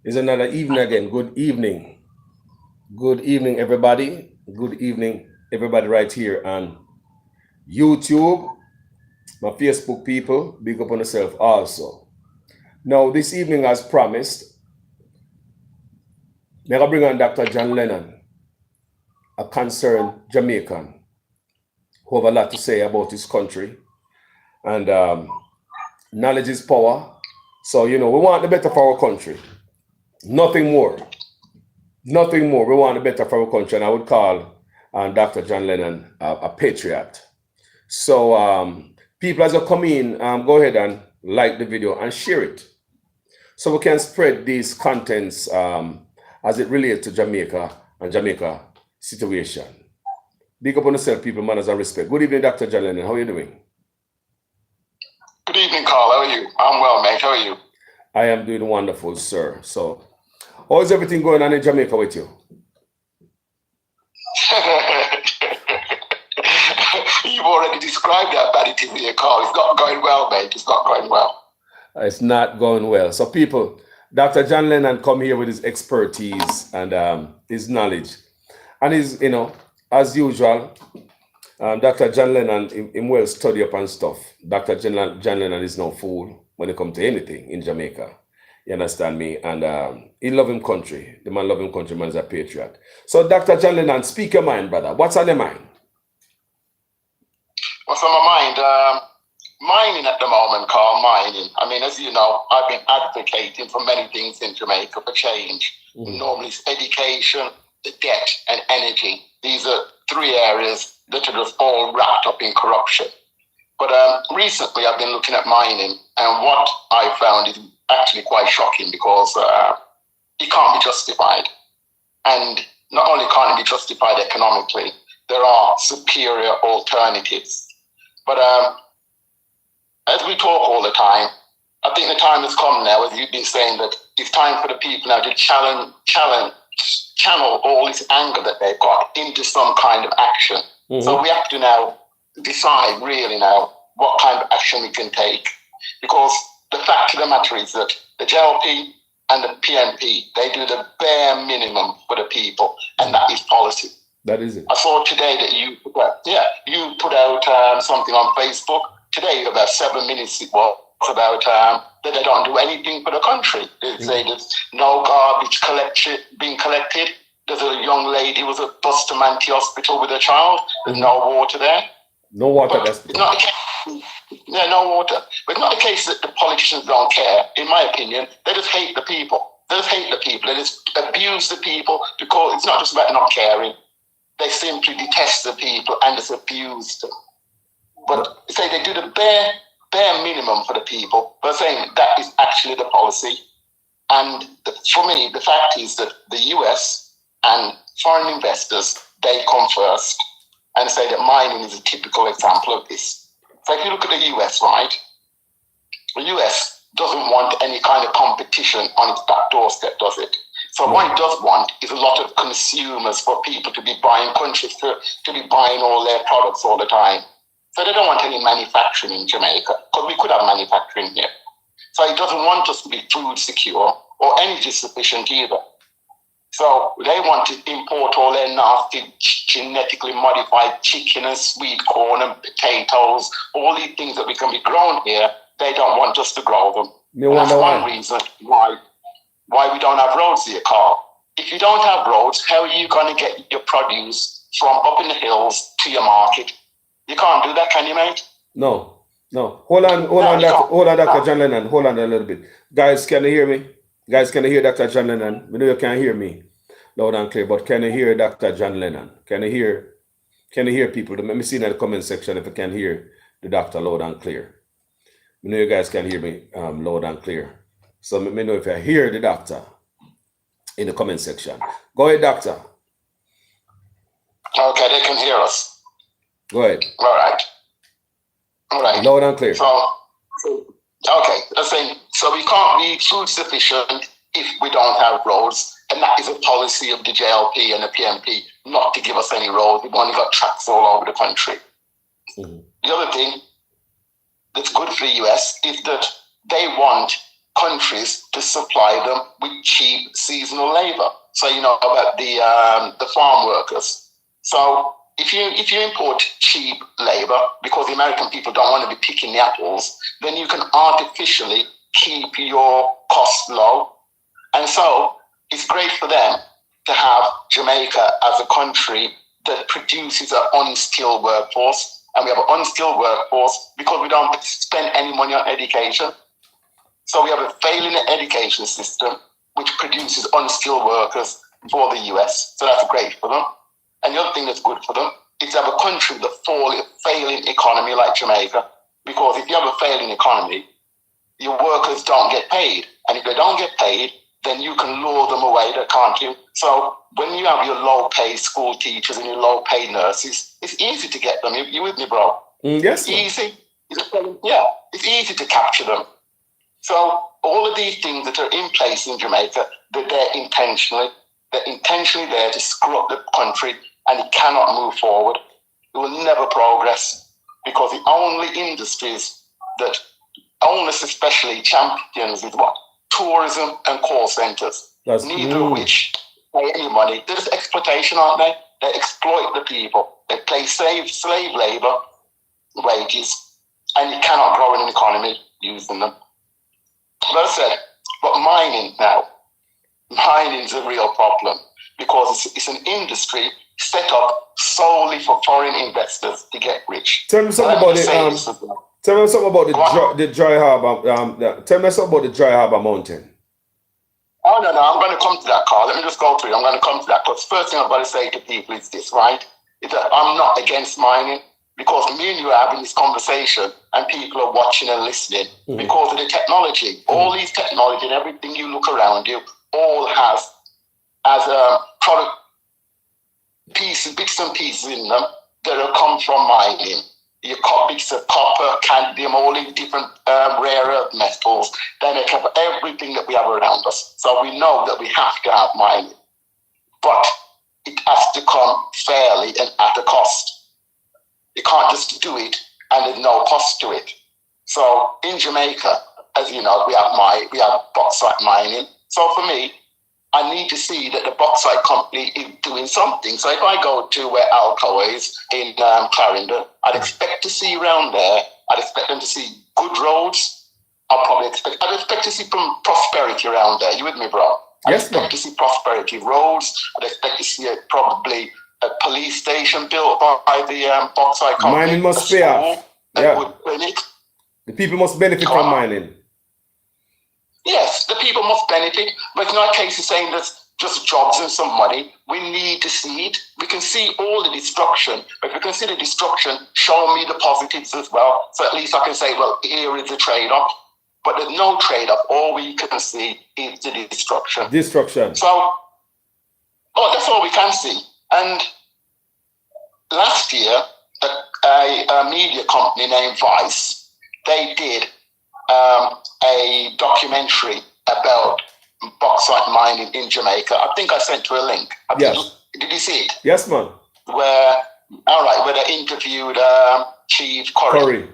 It's another evening again. Good evening. Good evening, everybody. Good evening, everybody, right here on YouTube. My Facebook people, big up on yourself also. Now, this evening, as promised, I'm going to bring on Dr. John Lennon, a concerned Jamaican who have a lot to say about his country. And knowledge is power. So, we want the better for our country. Nothing more. Nothing more. We want the better for our country. And I would call Dr. John Lennon a patriot. So, people, as you come in, go ahead and like the video and share it, so we can spread these contents as it relates to Jamaica and Jamaica situation. Big up on yourself, people, manners and respect. Good evening, Dr. John Lennon. How are you doing? Good evening, Carl. How are you? I'm well, mate. How are you? I am doing wonderful, sir. So, how is everything going on in Jamaica with you? You've already described how bad it is here, Carl. It's not going well, mate. It's not going well. It's not going well. So, people, Dr. John Lennon come here with his expertise and his knowledge. And his, as usual, Dr. John Lennon, him well study up and stuff. Dr. John Lennon is no fool when it comes to anything in Jamaica. You understand me? And he love him country. The man love him country, man is a patriot. So, Dr. John Lennon, speak your mind, brother. What's on your mind? What's on my mind? Mining at the moment, Carl, mining. I mean, as you know, I've been advocating for many things in Jamaica for change. Normally it's education, the debt, and energy. These are three areas that are just all wrapped up in corruption. But recently I've been looking at mining, and what I found is actually quite shocking because it can't be justified. And not only can't it be justified economically, there are superior alternatives. But as we talk all the time, I think the time has come now, as you've been saying, that it's time for the people now to channel all this anger that they've got into some kind of action. So we have to now decide really now what kind of action we can take. Because the fact of the matter is that the JLP and the PNP, they do the bare minimum for the people, and that is policy. That is it. I saw today that you put out something on Facebook. Today, about 7 minutes it was about that they don't do anything for the country. They say there's no garbage being collected. There's a young lady who was at Bustamante Hospital with a child. There's no water there. No water. It's not the case. Yeah, no water. But it's not the case that the politicians don't care. In my opinion, they just hate the people. They just hate the people. They just abuse the people because it's not just about not caring. They simply detest the people and just abuse them. But say they do the bare minimum for the people. But saying that is actually the policy. And for me, the fact is that the US and foreign investors, they come first, and say that mining is a typical example of this. So if you look at the US, right, the US doesn't want any kind of competition on its back doorstep, does it? So what it does want is a lot of consumers, for people to be buying countries, to be buying all their products all the time. So they don't want any manufacturing in Jamaica, because we could have manufacturing here. So it doesn't want us to be food secure or energy sufficient either. So they want to import all their nasty genetically modified chicken and sweet corn and potatoes, all these things that we can be grown here. They don't want us to grow them. And that's one reason why we don't have roads here, Carl. If you don't have roads, how are you going to get your produce from up in the hills to your market? You can't do that, can you, mate? No. Hold on, Dr. John Lennon. Hold on a little bit. Guys, can you hear me? Guys, can you hear Dr. John Lennon? We know you can't hear me loud and clear, but can you hear Dr. John Lennon? Can you hear people? Let me see in the comment section if you can hear the doctor loud and clear. We know you guys can hear me loud and clear. So let me know if you hear the doctor in the comment section. Go ahead, doctor. Okay, they can hear us. Go ahead. All right. Loud and clear. Okay, that's saying, so we can't be food sufficient if we don't have roads, and that is a policy of the JLP and the PNP not to give us any roads. We've only got tracks all over the country. The other thing that's good for the US is that they want countries to supply them with cheap seasonal labor. So you know about the farm workers. So if you import cheap labor because the American people don't want to be picking the apples, then you can artificially keep your costs low. And so it's great for them to have Jamaica as a country that produces an unskilled workforce. And we have an unskilled workforce because we don't spend any money on education. So we have a failing education system which produces unskilled workers for the US. So that's great for them. And the other thing that's good for them is to have a country with a failing economy like Jamaica. Because if you have a failing economy, your workers don't get paid. And if they don't get paid, then you can lure them away, can't you? So when you have your low-paid school teachers and your low-paid nurses, it's easy to get them. You with me, bro? Yes. Easy. Yeah, it's easy to capture them. So all of these things that are in place in Jamaica, they're intentionally there to screw up the country, and it cannot move forward. It will never progress because the only industries that owners especially champions is what? Tourism and call centers. Neither of which pay any money. They're just exploitation, aren't they? They exploit the people. They pay slave labor wages, and you cannot grow an economy using them. But I said, but mining's a real problem because it's an industry set up solely for foreign investors to get rich. Tell me something about it. Tell me something about the dry harbor. Tell me something about the dry harbor mountain. Oh no, I'm going to come to that, Carl. Let me just go through it. I'm going to come to that because first thing I've got to say to people is this, right? Is that I'm not against mining because me and you are having this conversation and people are watching and listening because of the technology. All these technology and everything you look around you all has as a product bits and pieces in them that have come from mining. Your bits of copper, cadmium, all these different rare earth metals, they make up everything that we have around us. So we know that we have to have mining. But it has to come fairly and at a cost. You can't just do it and there's no cost to it. So in Jamaica, as you know, we have bauxite mining. So for me, I need to see that the bauxite company is doing something. So if I go to where Alcoa is in Clarendon, I'd expect to see around there, I'd expect them to see good roads. I'd expect to see some prosperity around there. You with me, bro? I'd expect to see prosperity roads. I'd expect to see probably a police station built by the bauxite company. Mining must pay off. Yeah. The people must benefit from mining. Yes, the people must benefit, but it's not a case of saying there's just jobs and some money. We need to see it. We can see all the destruction, but if we can see the destruction, show me the positives as well. So at least I can say, well, here is the trade-off. But there's no trade-off. All we can see is the destruction. So, that's all we can see. And last year, a media company named Vice, they did a documentary about bauxite mining in Jamaica. I think I sent you a link. Yes. Did you see it? Yes, man. Where they interviewed Chief Curry.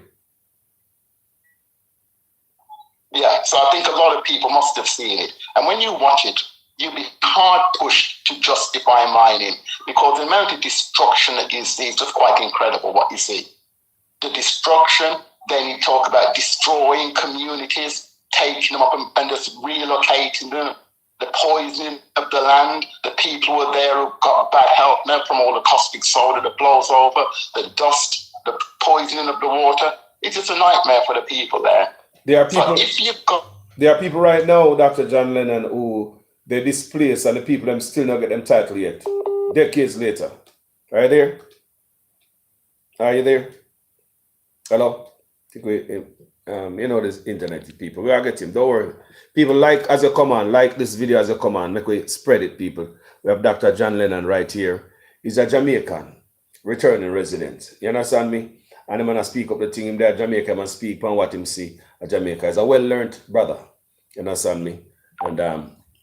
Yeah, so I think a lot of people must have seen it. And when you watch it, you'll be hard pushed to justify mining because the amount of destruction that you see is just quite incredible what you see. The destruction. Then you talk about destroying communities, taking them up and just relocating them, the poisoning of the land, the people who are there who got bad health now from all the caustic soda that blows over, the dust, the poisoning of the water. It's just a nightmare for the people there. There are people right now, Dr. John Lennon, who they're displaced and the people them still not get them title yet. Decades later. Are you there? Are you there? Hello? You know this internet people. We are getting, don't worry. People like as you come on, like this video as you come on, make we spread it, people. We have Dr. John Lennon right here. He's a Jamaican, returning resident. You understand me? And I'm gonna speak up the thing him there, Jamaica, and speak on what him see at Jamaica. He's a well-learned brother. You understand me? And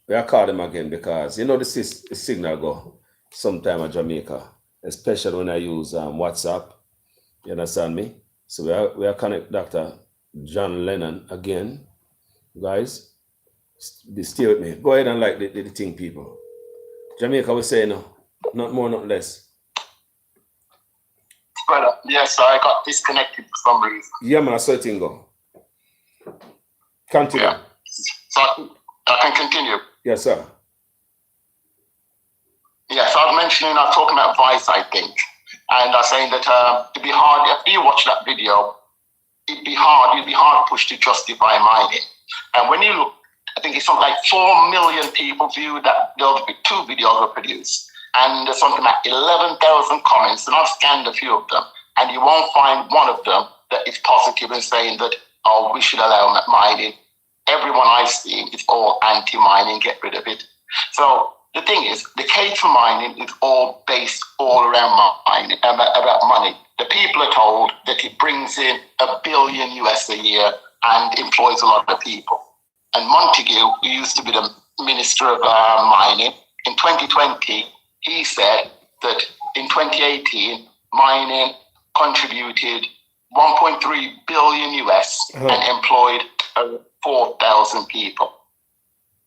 we are called him again because you know the signal go sometime at Jamaica, especially when I use WhatsApp. You understand me? So we are connect Dr. John Lennon again, guys. Stay with me. Go ahead and like the thing, people. Jamaica was saying no, not more, not less. Brother, yes, I got disconnected for some reason. Yeah, man, I saw it go. Continue. Yeah. So I can continue. Yes, sir. Yes, I was mentioning, I was talking about vice, I think. And I was saying that it'd be hard, if you watch that video, you'd be hard pushed to justify mining. And when you look, I think it's something like 4 million people viewed that. Those 2 videos were produced. And there's something like 11,000 comments, and I've scanned a few of them, and you won't find one of them that is positive and saying that, oh, we should allow mining. Everyone I've seen is all anti-mining, get rid of it. So the thing is, the case for mining is all based all around mining, about money. The people are told that it brings in $1 billion US a year and employs a lot of people. And Montague, who used to be the Minister of Mining, in 2020, he said that in 2018, mining contributed 1.3 billion US and employed 4,000 people.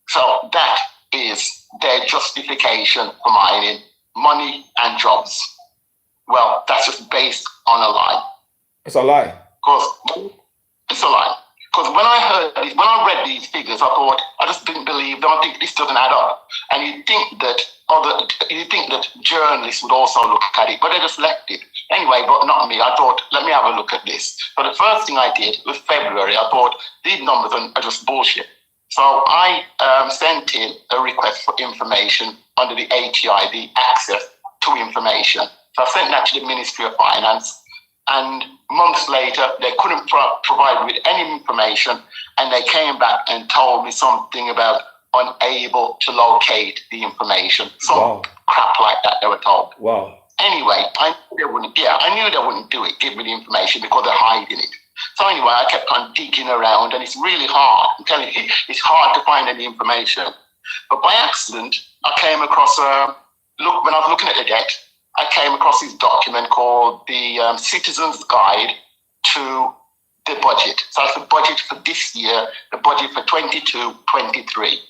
So that is their justification for mining, money and jobs. Well, that's just based on a lie. It's a lie. It's a lie. Because when I read these figures, I thought, I just didn't believe them. I think this doesn't add up. And you think that journalists would also look at it, but they just left it. Anyway, but not me. I thought, let me have a look at this. So the first thing I did was February. I thought, these numbers are just bullshit. So I sent in a request for information under the ATI, the Access to Information. So I sent that to the Ministry of Finance. And months later, they couldn't provide me with any information, and they came back and told me something about unable to locate the information. Some crap like that they were told. Wow. Anyway, I knew they wouldn't do it, give me the information, because they're hiding it. So anyway, I kept on digging around, and it's really hard. I'm telling you, it's hard to find any information. But by accident, I came across when I was looking at the debt, I came across this document called the Citizen's Guide to the Budget. So it's the budget for this year, the budget for 22-23.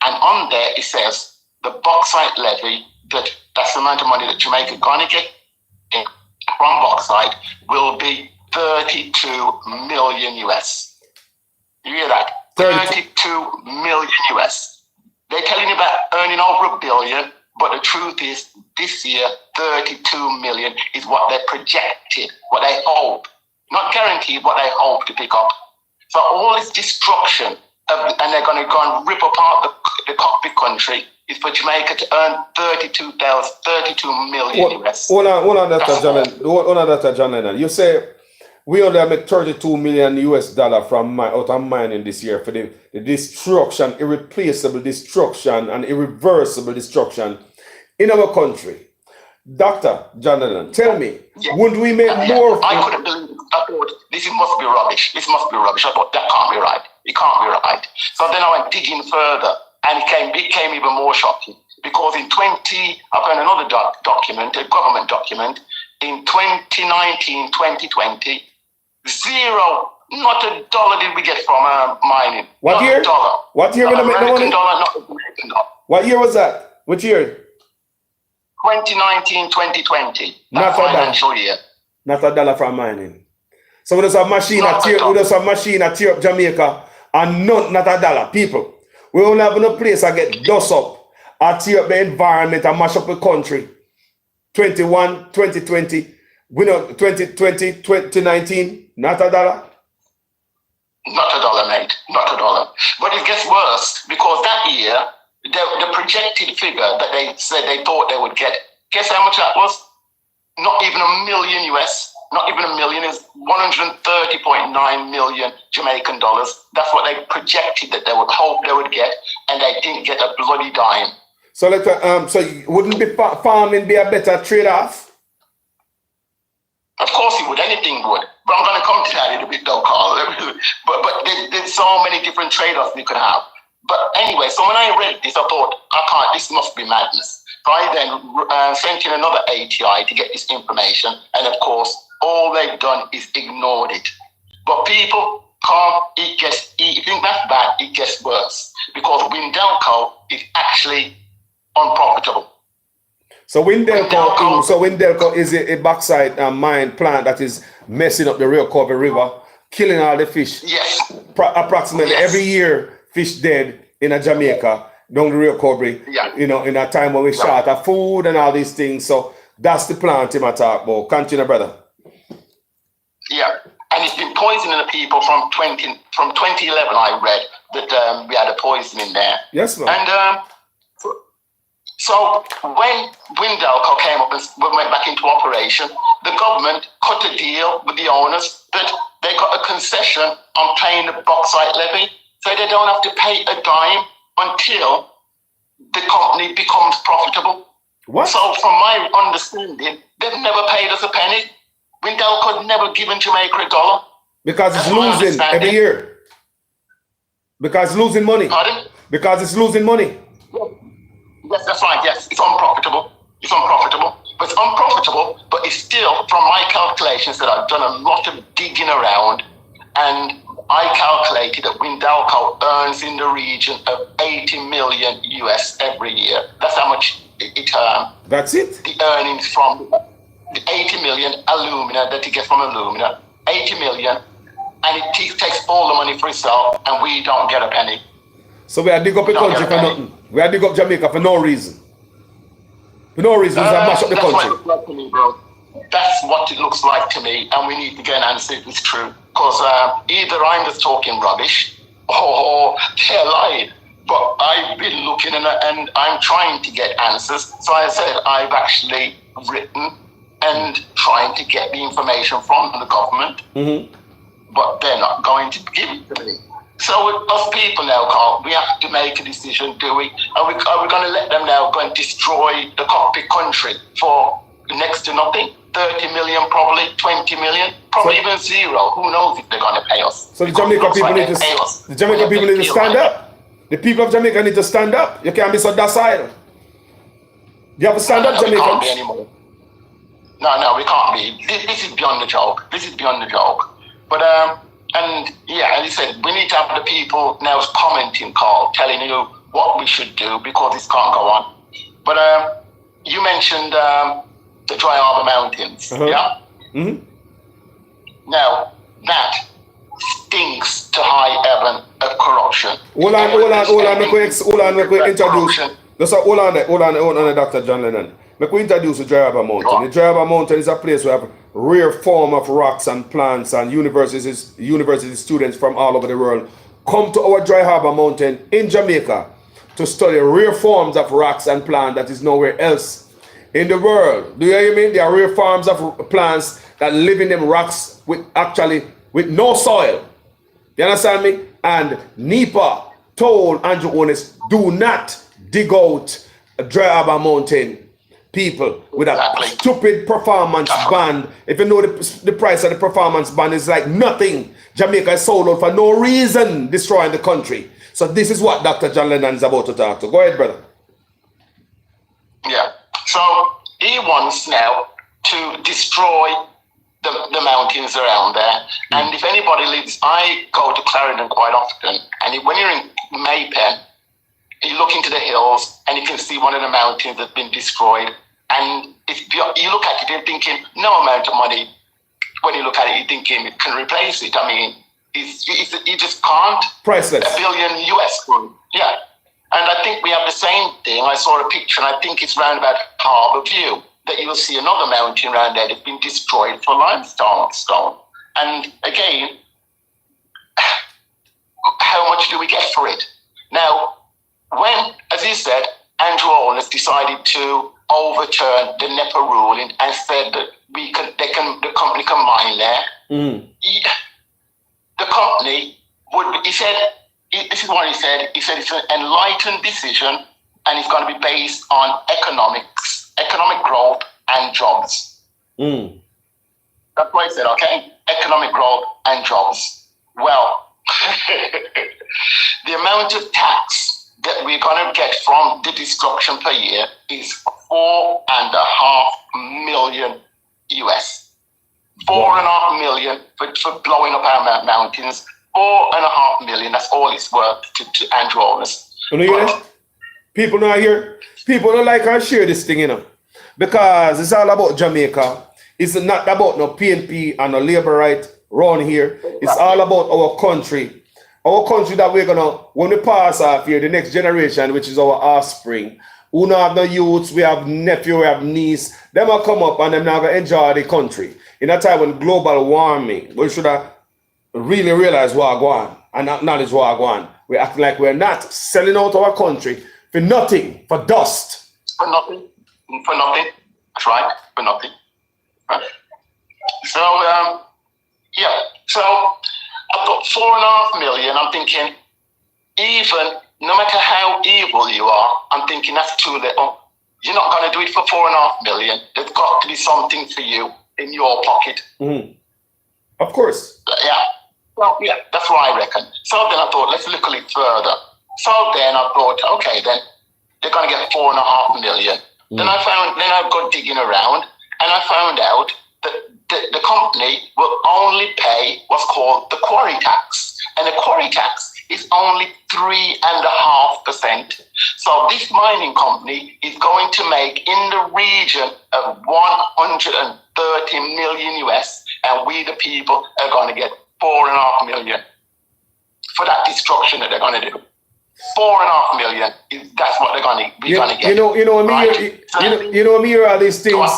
And on there, it says the bauxite levy, that's the amount of money that Jamaica gonna get from bauxite, will be 32 million US. You hear that? 32 million US. They're telling you about earning over $1 billion. But the truth is, this year, 32 million is what they projected, what they hope, not guaranteed, what they hope to pick up. So all this destruction, and they're going to go and rip apart the cockpit country, is for Jamaica to earn 32 million US. Hold on, Dr. John Lennon. You say we only make 32 million US dollar out of mining this year for the destruction, irreplaceable destruction and irreversible destruction in our country. Dr. John Lennon, tell me, wouldn't we make more? I couldn't believe it. I thought, this must be rubbish. This must be rubbish. I thought, that can't be right. It can't be right. So then I went digging further, and it became even more shocking. Because I found another document, a government document, in 2019, 2020, zero, not $1 did we get from mining. What year? $1. What year? American dollar, not American dollar. What year was that? Which year? 2019, 2020. Not financial year. Not $1 from mining. So we just have machine that tear up Jamaica, and not $1. People, we only have no place to get dust up, or tear up the environment and mash up the country. 2020. We know 2020, 2019, not $1. Not $1, mate. Not $1. But it gets worse, because that year, the projected figure that they said they thought they would get, guess how much that was? Not even $1 million US. Not even $1 million. Is 130.9 million Jamaican dollars. That's what they projected that they would hope they would get, and they didn't get a bloody dime. So wouldn't farming be a better trade-off? Of course it would. Anything would. But I'm going to come to that in a bit, though, Carl. But there's so many different trade-offs we could have. But anyway, so when I read this, I thought, this must be madness. So I then sent in another ATI to get this information. And of course, all they've done is ignored it. But people, Carl, if you think that's bad, it gets worse because Windelco is actually unprofitable. So Windelco is a bauxite mine plant that is messing up the Renewable River, killing all the fish. Yes. Approximately every year, fish dead in a Jamaica, down the Renewable, you know, in a time when we short of food and all these things. So that's the plant him I talk about. Continue, brother. Yeah. And it's been poisoning the people from 2011, I read that we had a poison in there. Yes, ma'am. And so when Windelco came up and went back into operation, the government cut a deal with the owners that they got a concession on paying the bauxite levy, so they don't have to pay a dime until the company becomes profitable. What? So from my understanding, they've never paid us a penny. Windelco had never given Jamaica $1. Because it's losing every year. Because it's losing money. Pardon? Because it's losing money. Yes, that's right. Yes, it's unprofitable. It's unprofitable. But it's unprofitable, but it's still, from my calculations that I've done a lot of digging around, and I calculated that Windelco earns in the region of 80 million US every year. That's how much it That's it? the earnings from the 80 million alumina that he gets from alumina, 80 million, and it takes all the money for itself, and we don't get a penny. So we are dig up the country for nothing. We are dig up Jamaica for no reason. For no reason, we mash up the country. What it looks like to me, bro. That's what it looks like to me, and we need to get an answer if it's true. Because either I'm just talking rubbish, or they're lying. But I've been looking and I'm trying to get answers. So I said I've actually written and trying to get the information from the government, but they're not going to give it to me. So with us people now, Carl, we have to make a decision, do we? Are we going to let them now go and destroy the cockpit country for next to nothing? 30 million, probably 20 million, probably even zero. Who knows if they're going to pay us? So the Jamaican people need to the Jamaican people need to stand up. The people of Jamaica need to stand up. You can't be so docile. You have to stand up, Jamaica. We can't be anymore. No, we can't be. This is beyond the joke. This is beyond the joke. But and yeah, as I said, we need to have the people now commenting, Carl, telling you what we should do because this can't go on. But you mentioned the Dry Harbour Mountains, yeah? Now, that stinks to high heaven of corruption. Hold on, Dr. John Lennon. Let me introduce the Dry Harbour Mountain. The Dry Harbour Mountain is a place where we have rare form of rocks and plants, and university students from all over the world come to our Dry Harbour Mountain in Jamaica to study rare forms of rocks and plants that is nowhere else in the world. Do you hear me? There are rare forms of plants that live in them rocks with no soil. You understand me? And NEPA told Andrew Onis, do not dig out a Dry Harbour Mountain, people, with a stupid performance band. If you know the price of the performance band is like nothing. Jamaica is sold out for no reason, destroying the country. So this is what Dr. John Lennon is about to talk to. Go ahead, brother. Yeah. So he wants now to destroy the mountains around there. And if anybody lives, I go to Clarendon quite often, and when you're in Maypen, you look into the hills and you can see one of the mountains that's been destroyed. And if you look at it, you're thinking, no amount of money. When you look at it, you're thinking it can replace it. I mean, you just can't. Priceless. $1 billion US. Yeah. And I think we have the same thing. I saw a picture, and I think it's round about Harbour View, that you'll see another mountain around there that's been destroyed for limestone. And again, how much do we get for it? Now, when, as you said, Andrew Owen decided to overturn the NEPA ruling and said that the company can mine there. The company would, he said, this is what he said it's an enlightened decision, and it's going to be based on economic growth and jobs. That's what he said, okay? Economic growth and jobs. Well, the amount of tax that we're going to get from the destruction per year is $4.5 million US. $4.5 million for blowing up our mountains. 4.5 million. That's all it's worth to Andrew owners. You know, hear that? People not here. People don't like and share this thing, you know, because it's all about Jamaica. It's not about no PNP and no labor right around here. It's all about our country. Our country that we're gonna, when we pass off here, the next generation, which is our offspring, who not have no youths, we have nephew, we have niece, them will come up and them now gonna enjoy the country. In a time when global warming, we should have really realized what going on and acknowledge what going on. We're acting like we're not selling out our country for nothing, for dust. For nothing. For nothing. That's right. For nothing. Right. So, yeah. So, I've got 4.5 million. I'm thinking, even, no matter how evil you are, I'm thinking that's too little. You're not going to do it for 4.5 million. There's got to be something for you in your pocket. Mm-hmm. Of course. Yeah. Well, yeah, that's what I reckon. So then I thought, let's look a little further. So then I thought, okay, then they're going to get 4.5 million. Then I got digging around and I found out that the company will only pay what's called the quarry tax. And the quarry tax is only 3.5%. So this mining company is going to make in the region of 130 million US, and we the people are going to get 4.5 million for that destruction that they're going to do. 4.5 million. That's what they're going to be going to get. You know me. Right? You know me hear all these things,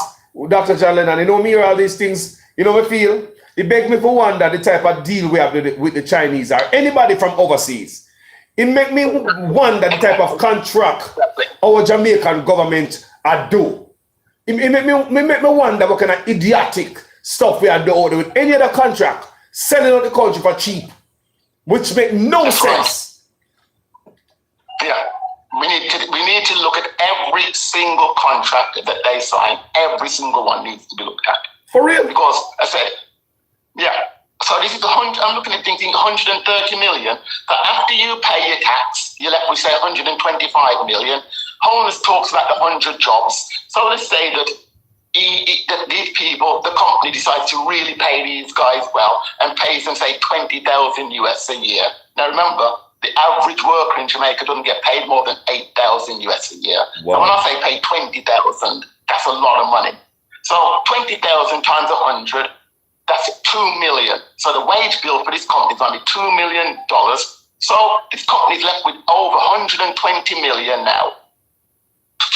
Dr. John Lennon. You know me hear all these things. You know me feel. It begs me for wonder the type of deal we have with the Chinese or anybody from overseas. It make me wonder the type of contract our Jamaican government are do. It make me wonder what kind of idiotic stuff we are doing with any other contract, selling out the country for cheap, which make no sense. Yeah, we need to look at every single contract that they sign. Every single one needs to be looked at. For real? Because I said, yeah. So this is I'm looking at thinking 130 million. But after you pay your tax, you're left with say 125 million. Holmes talks about the 100 jobs. So let's say that that these people, the company decides to really pay these guys well and pays them say 20,000 US a year. Now remember, the average worker in Jamaica doesn't get paid more than 8,000 US a year. Wow. So when I say pay 20,000, that's a lot of money. So 20,000 times 100, that's 2 million. So the wage bill for this company is only $2 million. So this company is left with over 120 million now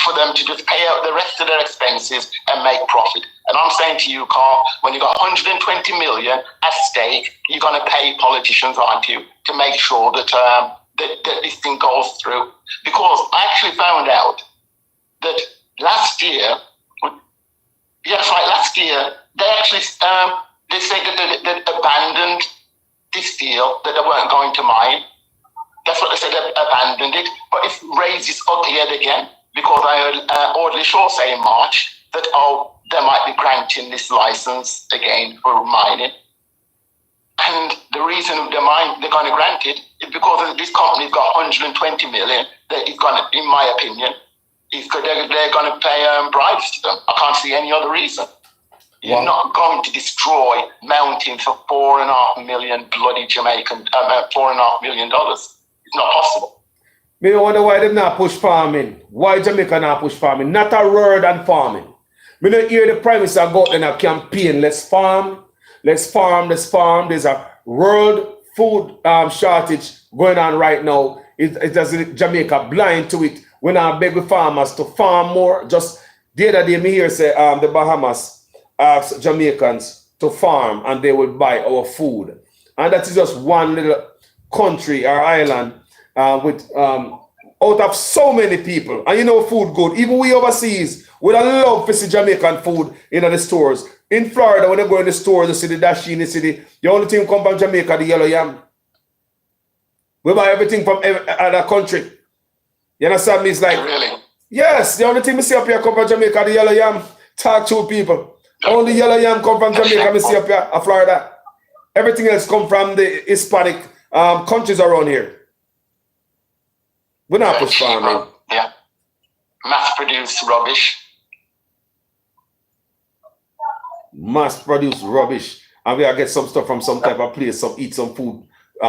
for them to just pay out the rest of their expenses and make profit. And I'm saying to you, Carl, when you got 120 million at stake, you're going to pay politicians, aren't you, to make sure that, that this thing goes through. Because I actually found out that last year, they actually they said that they abandoned this deal, that they weren't going to mine. That's what they said, they abandoned it. But it raises up yet again, because I heard Audley Shaw say in March that, they might be granting this license again for mining. And the reason they're going to grant it is because this company's got 120 million that is going to, in my opinion, they're going to pay bribes to them. I can't see any other reason. You're not going to destroy mountains for $4.5 million bloody Jamaican, $4.5 million. It's not possible. Me wonder why they not push farming. Why Jamaica not push farming? Not a word on farming. Me don't hear the Prime Minister go out in a campaign. Let's farm, let's farm, let's farm. There's a world food shortage going on right now. It does Jamaica blind to it. When I beg the farmers to farm more. Just the other day, me hear say the Bahamas ask Jamaicans to farm and they will buy our food. And that is just one little country or island with out of so many people. And you know food good. Even we overseas, we love to see Jamaican food in the stores. In Florida, when they go in the stores, you see the dashi in the city. The only thing come from Jamaica, the yellow yam. We buy everything from other country. You understand me? It's like, really? Yes, the only thing we see up here come from Jamaica, the yellow yam. Talk to people. Only yellow yam come from Jamaica, we see up here, Florida. Everything else come from the Hispanic countries around here. We're not push farming. Yeah. Mass-produced rubbish. Mass-produced rubbish. And we gotta get some stuff from some type of place, eat some food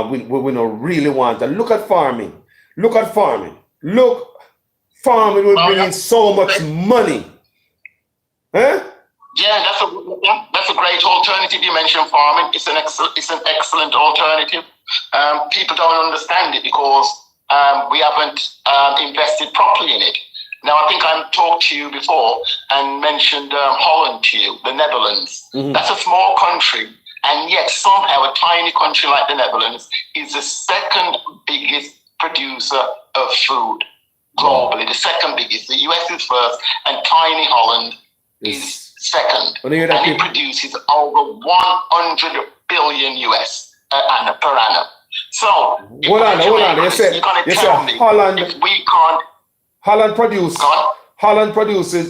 we don't really want. And look at farming. Look at farming. Look, farming will bring in so much money. Huh? Yeah, that's a great alternative. You mentioned farming. It's an excellent alternative. People don't understand it because we haven't invested properly in it. Now, I think I talked to you before and mentioned Holland to you, the Netherlands. Mm-hmm. That's a small country, and yet somehow a tiny country like the Netherlands is the second biggest producer of food globally. The second biggest. The US is first, and tiny Holland is second. And it produces over 100 billion US per annum. So, hold on. You say Holland. If we can't. Holland produces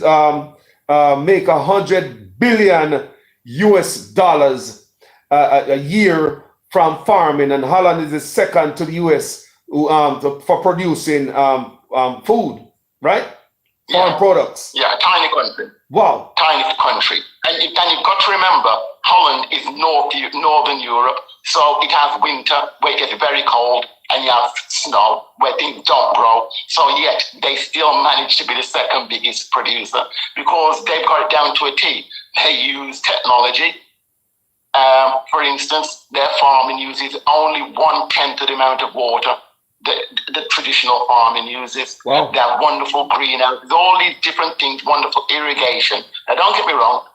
make 100 billion US dollars a year from farming, and Holland is the second to the US for producing food, right? Farm products. Yeah, tiny country. Wow. Tiny country. And you've got to remember, Holland is northern Europe, so it has winter where it gets very cold, and you have snow where things don't grow. So yet they still manage to be the second biggest producer because they've got it down to a T. They use technology. For instance, their farming uses only 1/10 of the amount of water the traditional farming uses. Wow. They have wonderful greenhouses, all these different things, wonderful irrigation. Now, don't get me wrong.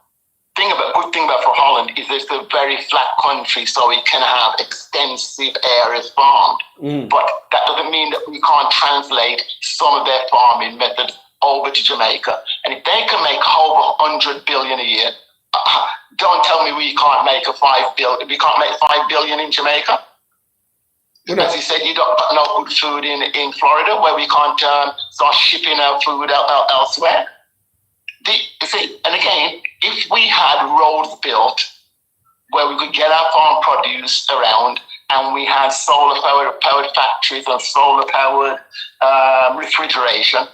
Good thing about for Holland is it's a very flat country, so it can have extensive areas farmed. But that doesn't mean that we can't translate some of their farming methods over to Jamaica. And if they can make over 100 billion a year, don't tell me we can't make 5 billion. We can't make 5 billion in Jamaica. As you said, you don't got no good food in Florida, where we can't start shipping our food elsewhere. And again, if we had roads built where we could get our farm produce around, and we had solar-powered factories and solar-powered refrigeration,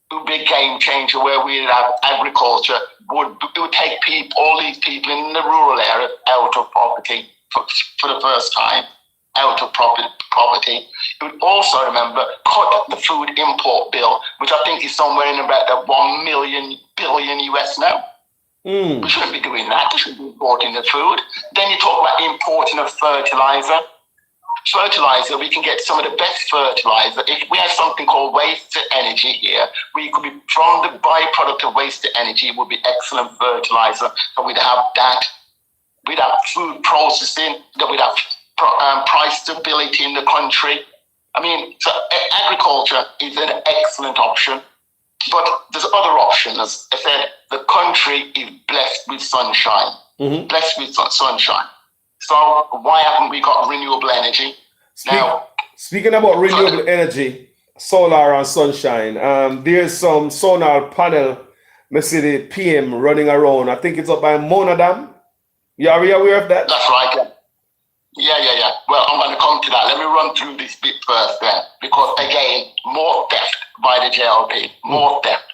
it would be a game changer where we'd have agriculture. It would take all these people in the rural area out of poverty for the first time. Out of poverty. You would also, remember, cut the food import bill, which I think is somewhere in about the 1 billion US now. We shouldn't be doing that. We shouldn't be importing the food. Then you talk about importing of fertilizer. Fertilizer, we can get some of the best fertilizer. If we have something called waste to energy here, we could be, from the byproduct of waste to energy, would be excellent fertilizer. So we'd have that. We'd have food processing. That we'd have price stability in the country. I mean, so agriculture is an excellent option, but there's other options. I said the country is blessed with sunshine. Blessed with sunshine. So why haven't we got renewable energy? Speaking about renewable energy, solar and sunshine, there's some solar panel, I see the PM running around. I think it's up by Mona Dam. Are you aware of that? That's right. Yeah. Well, I'm going to come to that. Let me run through this bit first then, because again, more theft by the JLP, more theft.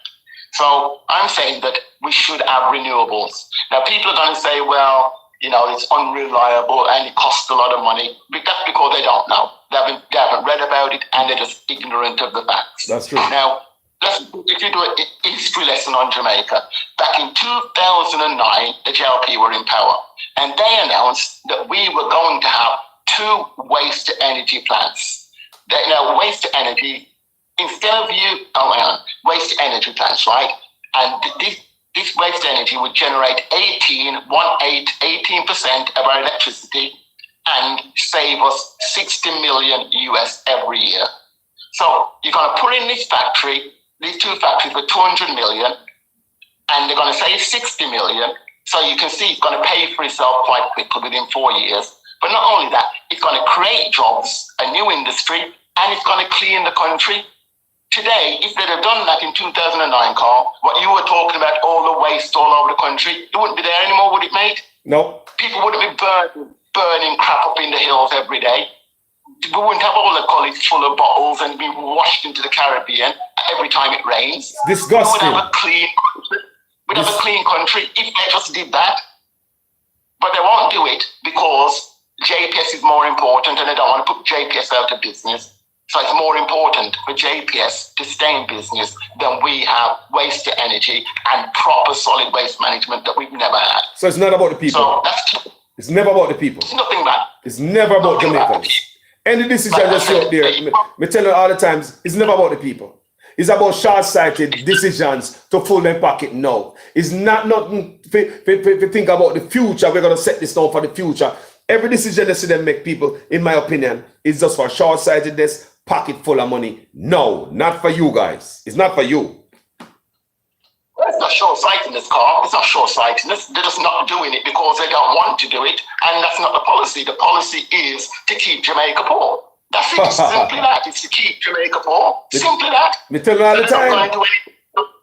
So I'm saying that we should have renewables. Now, people are going to say, well, it's unreliable and it costs a lot of money. But that's because they don't know. They haven't read about it, and they're just ignorant of the facts. That's true. Now, if you do a history lesson on Jamaica, back in 2009, the JLP were in power, and they announced that we were going to have 2 waste-to-energy plants. Now, waste-to-energy, instead of waste-to-energy plants, right? And this waste-to-energy would generate 18% of our electricity and save us 60 million US every year. So you're going to put in this factory, these 2 factories for 200 million, and they're going to save 60 million. So you can see it's going to pay for itself quite quickly within 4 years. But not only that, it's going to create jobs, a new industry, and it's going to clean the country. Today, if they'd have done that in 2009, Carl, what you were talking about, all the waste all over the country, it wouldn't be there anymore, would it, mate? No. People wouldn't be burning crap up in the hills every day. We wouldn't have all the gullies full of bottles and be washed into the Caribbean every time it rains. Disgusting. We would have a clean country. We'd have a clean country if they just did that. But they won't do it because JPS is more important, and they don't want to put JPS out of business. So it's more important for JPS to stay in business than we have waste to energy and proper solid waste management that we've never had. So it's not about the people. So that's, it's never about the people. it's nothing bad. It's never about Nothing Jamaicans. bad. Any decision just out there, me tell you all the times, it's never about the people. It's about short-sighted decisions to fill their pocket now. It's not nothing to think about the future. We're going to set this down for the future. Every decision they see them make, people, in my opinion, is just for short-sightedness, pocket full of money. No, not for you guys. It's not for you. It's not short-sightedness, Carl. It's not short-sightedness. They're just not doing it because they don't want to do it. And that's not the policy. The policy is to keep Jamaica poor. That's it. It's simply that. It's to keep Jamaica poor. Simply that. Me tell you all the time. They're not going to do anything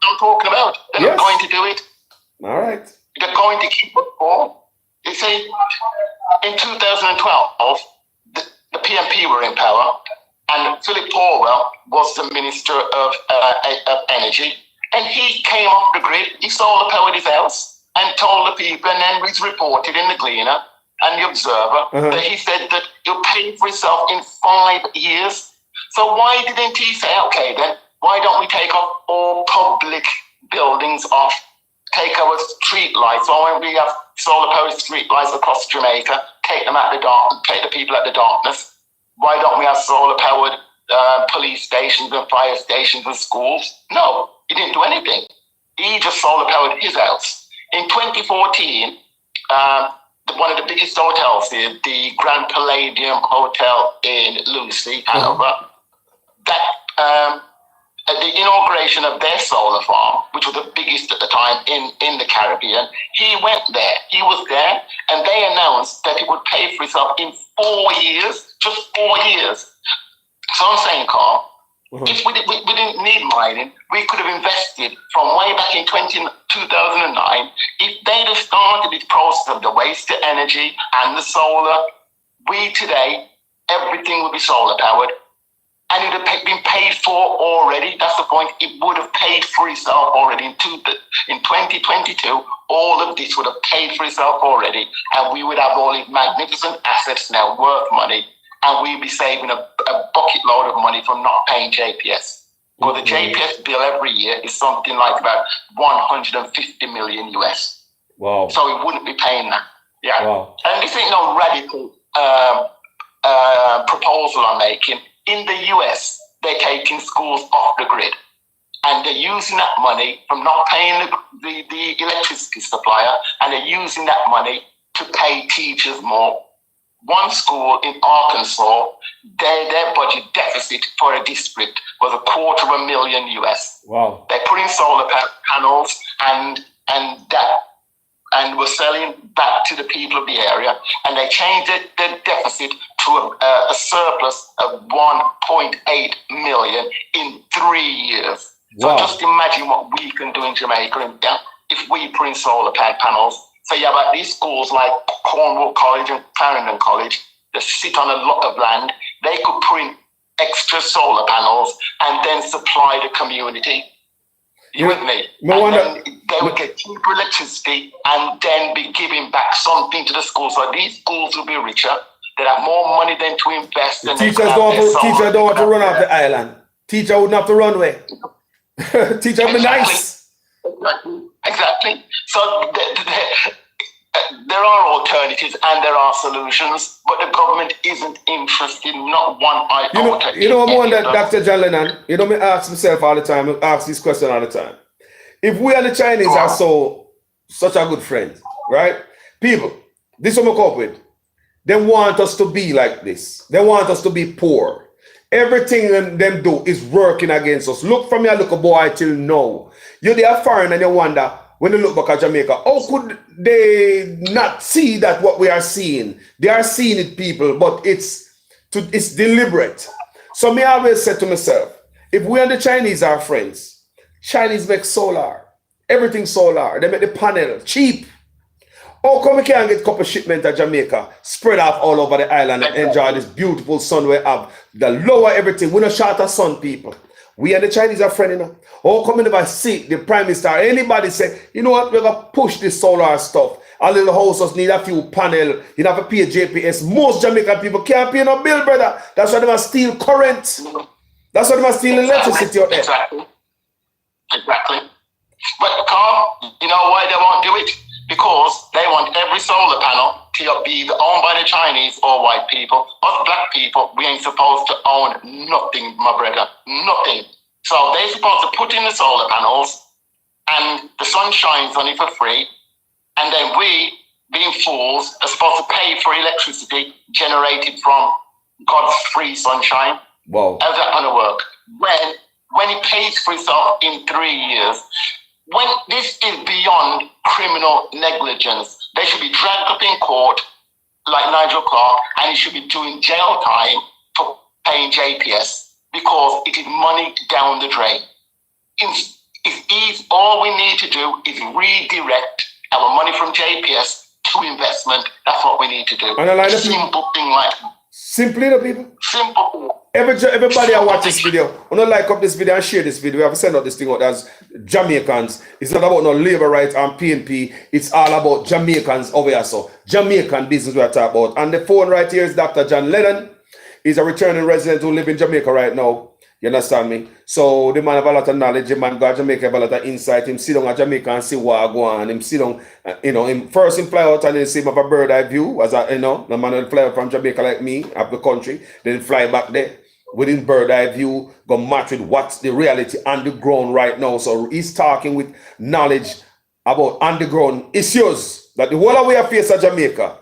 I'm talking about. They're not going to do it. All right. They're going to keep it poor. You see, in 2012, the PMP were in power, and Philip Orwell was the Minister of Energy, and he came off the grid. He solar powered his house and told the people, and then was reported in the Gleaner and the Observer that he said that he'll pay for himself in 5 years. So why didn't he say, okay then, why don't we take off all public buildings off, take our street lights, or when we have solar powered street lights across Jamaica, take them at the dark, take the people at the darkness? Why don't we have solar powered police stations and fire stations and schools? No, he didn't do anything. He just solar powered his house. In 2014, one of the biggest hotels here, the Grand Palladium Hotel in Lucy, Hanover, that at the inauguration of their solar farm, which was the biggest at the time in the Caribbean, he went there. He was there, and they announced that it would pay for itself in 4 years, just 4 years. So I'm saying, Carl, if we didn't need mining, we could have invested from way back in 2009. If they'd have started this process of the waste to energy and the solar, we today, everything would be solar powered. And it would have been paid for already. That's the point. It would have paid for itself already. In 2022, all of this would have paid for itself already. And we would have all these magnificent assets now worth money. And we'd be saving a bucket load of money from not paying JPS. Well, the JPS bill every year is something like about 150 million US. Wow. So we wouldn't be paying that. Yeah. Wow. And this ain't no radical proposal I'm making. In the US, they're taking schools off the grid, and they're using that money from not paying the electricity supplier, and they're using that money to pay teachers more. One school in Arkansas, their budget deficit for a district was $250,000 US. Wow. They put in solar panels and were selling back to the people of the area, and they changed their deficit to a surplus of 1.8 million in 3 years. So Wow. just imagine what we can do in Jamaica if we put in solar panels. So you have like these schools like Cornwall College and Clarendon College that sit on a lot of land. They could put in extra solar panels and then supply the community. You with me? No, and then they would get cheaper electricity and then be giving back something to the schools. So these schools will be richer. They'd have more money than to invest. The teachers don't want to run off the island. Teacher wouldn't have to run away. Teacher would be nice. Exactly. So there are alternatives and there are solutions, but the government isn't interested in not one iota. You know, I'm wondering, Dr. John Lennon, you know, me ask myself all the time, I ask this question all the time. If we and the Chinese are such a good friends, right? People, this is what I come up with. They want us to be like this. They want us to be poor. Everything them do is working against us. Look from your little boy till now. You're there foreign and you wonder, when you look back at Jamaica, how could they not see that what we are seeing? They are seeing it, people, but it's deliberate. So me always say to myself, if we and the Chinese are friends, Chinese make solar. Everything solar. They make the panel cheap. How come we can't get a couple shipment to Jamaica, spread out all over the island and enjoy this beautiful sun we have? The lower everything. We're not short of sun, people. We and the Chinese are friendly now. How come we never see the Prime Minister or anybody say, you know what, we're going to push this solar stuff A little houses need a few panel. You have to pay JPS. Most Jamaican people can't pay no bill, brother. That's why they must steal current. That's why they must steal electricity out there. Exactly. But Carl, you know why they won't do it? Because they want every solar panel to be owned by the Chinese or white people. Us black people, we ain't supposed to own nothing, my brother. Nothing. So they're supposed to put in the solar panels and the sun shines on it for free. And then we, being fools, are supposed to pay for electricity generated from God's free sunshine. Wow. How's that going to work? When it pays for itself in 3 years, when this is beyond criminal negligence, they should be dragged up in court like Nigel Clark, and he should be doing jail time for paying JPS because it is money down the drain. All we need to do is redirect our money from JPS to investment. That's what we need to do. And a simple thing like that. Simply the people. Simple. Everybody I watch this video, when I like up this video and share this video, we have to send out this thing out as Jamaicans. It's not about no labor rights and PNP. It's all about Jamaicans over here. So Jamaican business we are talking about. And the phone right here is Dr. John Lennon. He's a returning resident who lives in Jamaica right now. You understand me? So the man have a lot of knowledge. The man got Jamaica have a lot of insight. Him sit down at Jamaica and see what go on. Him sit down, him first him fly out and then see him have a bird eye view. As a, the man will fly out from Jamaica like me, up the country, then fly back there. Within bird eye view, go match with what's the reality on the ground right now. So he's talking with knowledge about underground issues that the whole of we are facing Jamaica.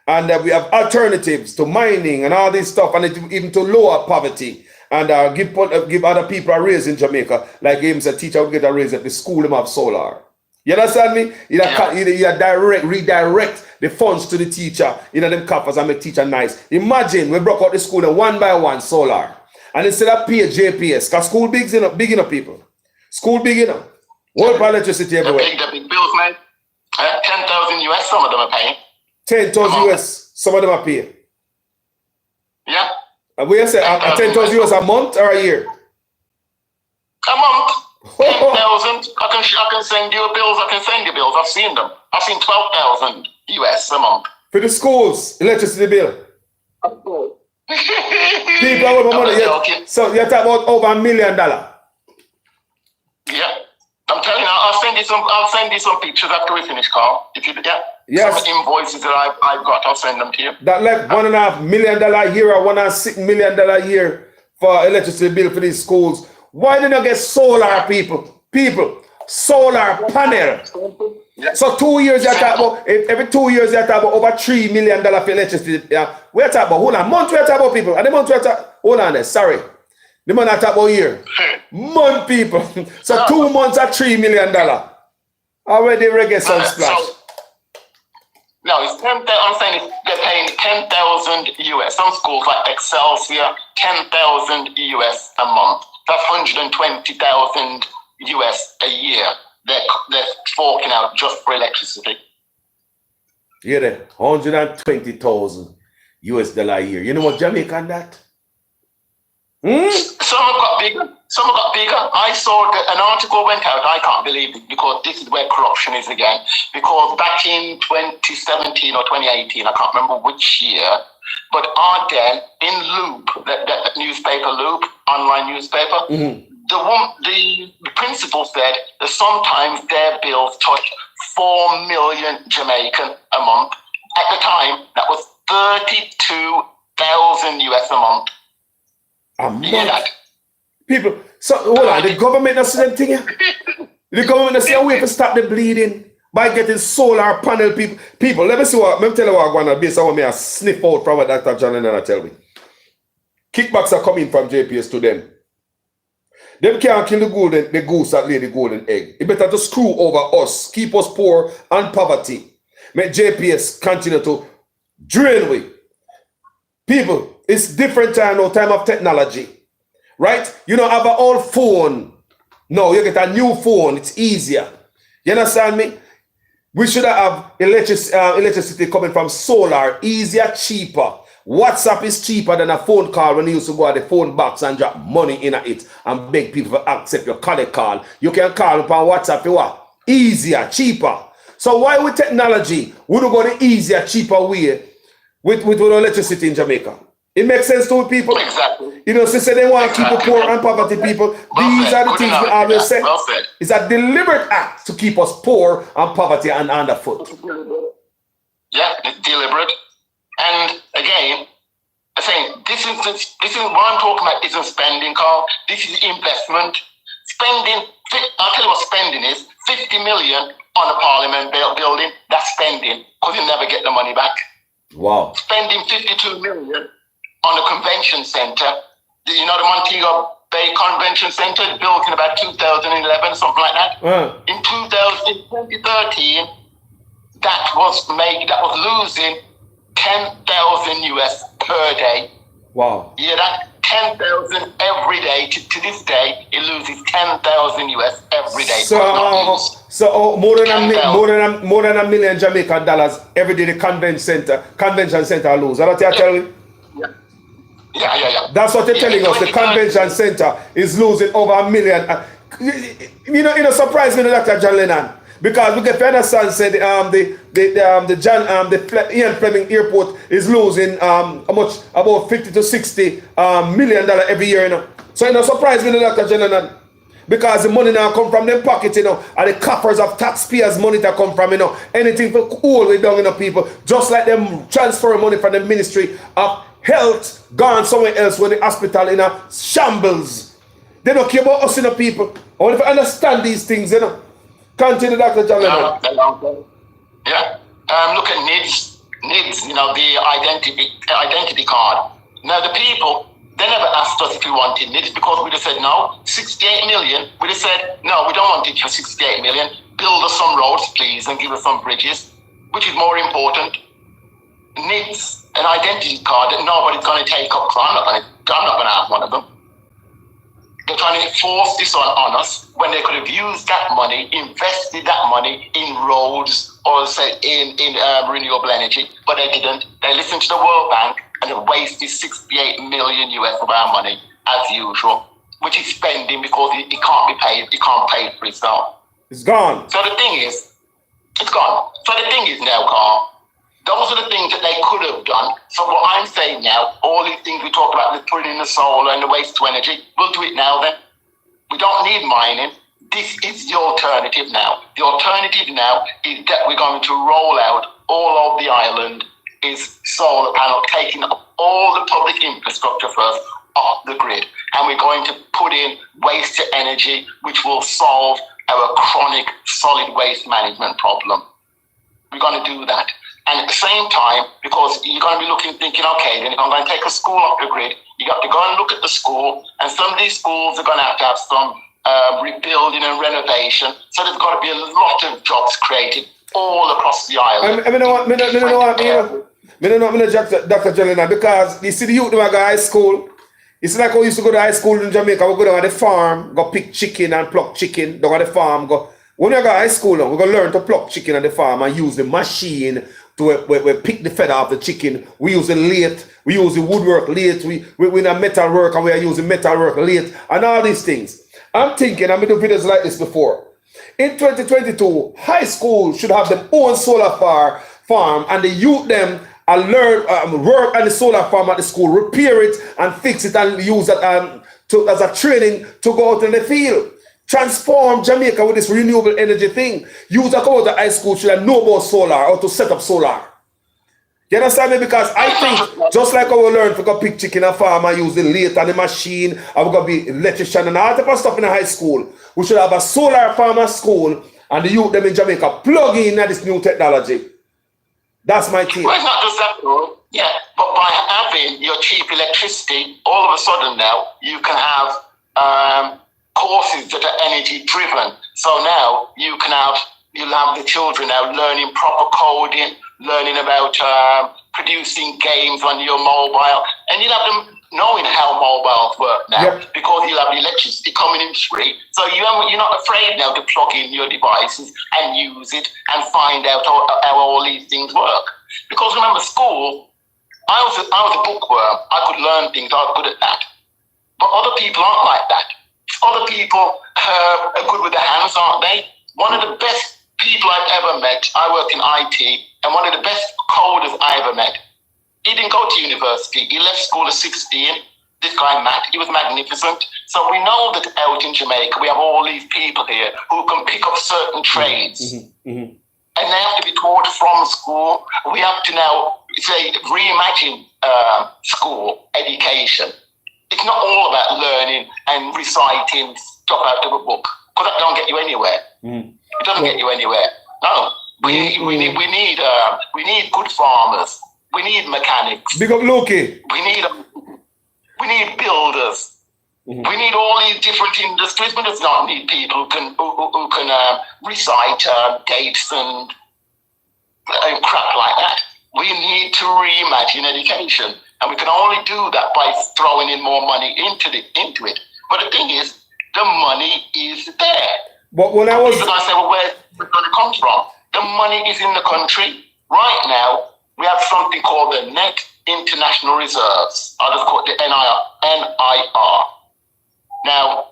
And that we have alternatives to mining and all this stuff, and even to lower poverty. And give other people a raise in Jamaica. Like him said, teacher would get a raise at the school, him have solar. You understand me? You redirect the funds to the teacher, them coffers and make teacher nice. Imagine we broke out the school and one by one solar. And instead of pay JPS, because school big enough people. School big enough. World electricity everywhere. The big bills, man. 10,000 US, some of them are paying. 10,000 US, some of them are paying. Yeah. We say 10,000 US a month or a year? A month. 10,000. I can send you bills. I can send you bills. I've seen them. I've seen 12,000 US a month. For the schools, electricity bill. People are with money. So you're talking about over $1 million. Yeah. I'm telling you, I'll send you some pictures after we finish, Carl. If you yes. Some invoices that I've got, I'll send them to you. That like $1.5 million a year or $1.6 million a year for electricity bill for these schools. Why didn't you get solar people? Solar panel. Yeah. So 2 years you talk about, every 2 years you talk about over $3 million for electricity. Yeah. We're talking about, hold on, month we're talking about people. And the month we're talking, hold on there, sorry. The month I talk about year. Month people. So 2 months at $3 million. Already reggae sun splash. No, it's 10,000. I'm saying they're paying 10,000 US. Some schools like Excelsior, 10,000 US a month. That's 120,000 US a year. They're forking out just for electricity. Yeah, there, 120,000 US dollar a year. You know what Jamaica on that? Some have got bigger. I saw an article went out. I can't believe it because this is where corruption is again. Because back in 2017 or 2018, I can't remember which year, but Arden in Loop, that newspaper Loop, online newspaper, the principal said that sometimes their bills touch 4 million Jamaican a month. At the time, that was 32,000 US a month. A month. People, so hold on, the government does the same thing here. The government does say a way to stop the bleeding by getting solar panel people. Let me see let me tell you what I'm going to be. So I may sniff out from what Dr. John Lennon tell me. Kickbacks are coming from JPS to them. Them can't kill the goose that lay the golden egg. It better to screw over us, keep us poor and poverty. Make JPS continue to drain we. People, it's different time now, time of technology. Right? You don't have an old phone. No, you get a new phone. It's easier. You understand me? We should have electricity coming from solar, easier, cheaper. WhatsApp is cheaper than a phone call when you used to go at the phone box and drop money in it and beg people to accept your call. You can call upon WhatsApp for what? Easier, cheaper. So why with technology, we don't go the easier, cheaper way with electricity in Jamaica? It makes sense to people. Exactly. You know, since they want to keep the poor and poverty people, these are the things we always say. Well said. It's a deliberate act to keep us poor and poverty and underfoot. Yeah, it's deliberate. And again, I think this is what I'm talking about isn't spending, Carl. This is investment. Spending, I'll tell you what spending is. 50 million on a parliament building, that's spending, because you'll never get the money back. Wow. Spending 52 million on a convention center. You know the Montego Bay Convention Center, built in about 2011, something like that. In 2013, that was losing 10,000 US per day. Wow. Yeah, that 10,000 every day. To this day, it loses 10,000 US every day. So more than $1 million Jamaican dollars every day the convention center lose. Is that what you're telling me? Yeah. That's what they're telling us. The convention center is losing over $1 million. You know, surprise me, Dr. John Lennon, because we get to understand said the Ian Fleming Airport is losing how much, about $50 to $60 million every year. You know, so you know, surprise me, Dr. John Lennon, because the money now come from them pockets, you know, and the coffers of taxpayers' money that come from, you know, anything for all the way down, you know, people, just like them transferring money from the Ministry of Health gone somewhere else when the hospital in a shambles. They don't care about us, you know, people. I want to understand these things, you know. Continue, Dr. John Lennon. Yeah. Look at NIDS, you know, the identity card. Now, the people, they never asked us if we wanted NIDS because we just said no. 68 million, we just said, no, we don't want it for 68 million. Build us some roads, please, and give us some bridges, which is more important. NIDS, an identity card that nobody's going to take up, so I'm not going to have one of them. They're trying to force this on us when they could have used that money, invested that money in roads or say in renewable energy, but they didn't. They listened to the World Bank and they wasted 68 million US of our money as usual, which is spending because it can't be paid. It can't pay for itself. It's gone. So the thing is, it's gone. So the thing is now, Carl, those are the things that they could have done. So what I'm saying now, all these things we talk about, with putting in the solar and the waste to energy, we'll do it now then. We don't need mining. This is the alternative now. The alternative now is that we're going to roll out all of the island is solar panel, taking up all the public infrastructure first off the grid. And we're going to put in waste to energy, which will solve our chronic solid waste management problem. We're going to do that. And at the same time, because you're going to be looking, thinking, okay, then if I'm going to take a school off the grid, you got to go and look at the school, and some of these schools are going to have some rebuilding and renovation. So there's got to be a lot of jobs created all across the island. I mean, Dr. John Lennon, because you see the youth who go to high school. It's like how we used to go to high school in Jamaica. We go down to the farm, go pick chicken and pluck chicken. Down at the farm, go. When we go to high school now, we're going to learn to pluck chicken at the farm and use the machine to we pick the feather off the chicken. We use the lathe, we use the woodwork lathe, we a metal work and we are using metal work lathe and all these things. I'm thinking, I've been doing videos like this before. In 2022, high school should have their own solar farm and the youth them and learn work on the solar farm at the school, repair it and fix it and use it as a training to go out in the field. Transform Jamaica with this renewable energy thing. Youth that come out of high school should know about solar or to set up solar. You understand me? Because I think just like how we learn to go pick chicken and farm and use the lathe and the machine and we're going to be electrician and all type of stuff in the high school, we should have a solar farm at school and the youth them in Jamaica plug in this new technology. That's my take. Well, it's not just that, though. Yeah, but by having your cheap electricity, all of a sudden now you can have courses that are energy driven. So now you'll have the children now learning proper coding, learning about producing games on your mobile, and you'll have them knowing how mobiles work now because you'll have the electricity coming in free. So you're not afraid now to plug in your devices and use it and find out how all these things work. Because remember, school, I was a bookworm. I could learn things. I was good at that. But other people aren't like that. Other people are good with their hands, aren't they? One of the best people I've ever met. I work in IT, and one of the best coders I ever met. He didn't go to university. He left school at 16. This guy, Matt, he was magnificent. So we know that out in Jamaica, we have all these people here who can pick up certain trades. And they have to be taught from school. We have to now, say, reimagine school education. It's not all about learning and reciting stuff out of a book, because that don't get you anywhere. It doesn't get you anywhere. No. We need good farmers. We need mechanics. Big up Loki. We need builders. We need all these different industries. We does not need people who can recite dates and crap like that. We need to reimagine education, and we can only do that by throwing in more money into it. But the thing is, the money is there. But when I was, people say, well, where's it going to come from? The money is in the country right now. We have something called the Net International Reserves. I'll just call it the NIR. Now,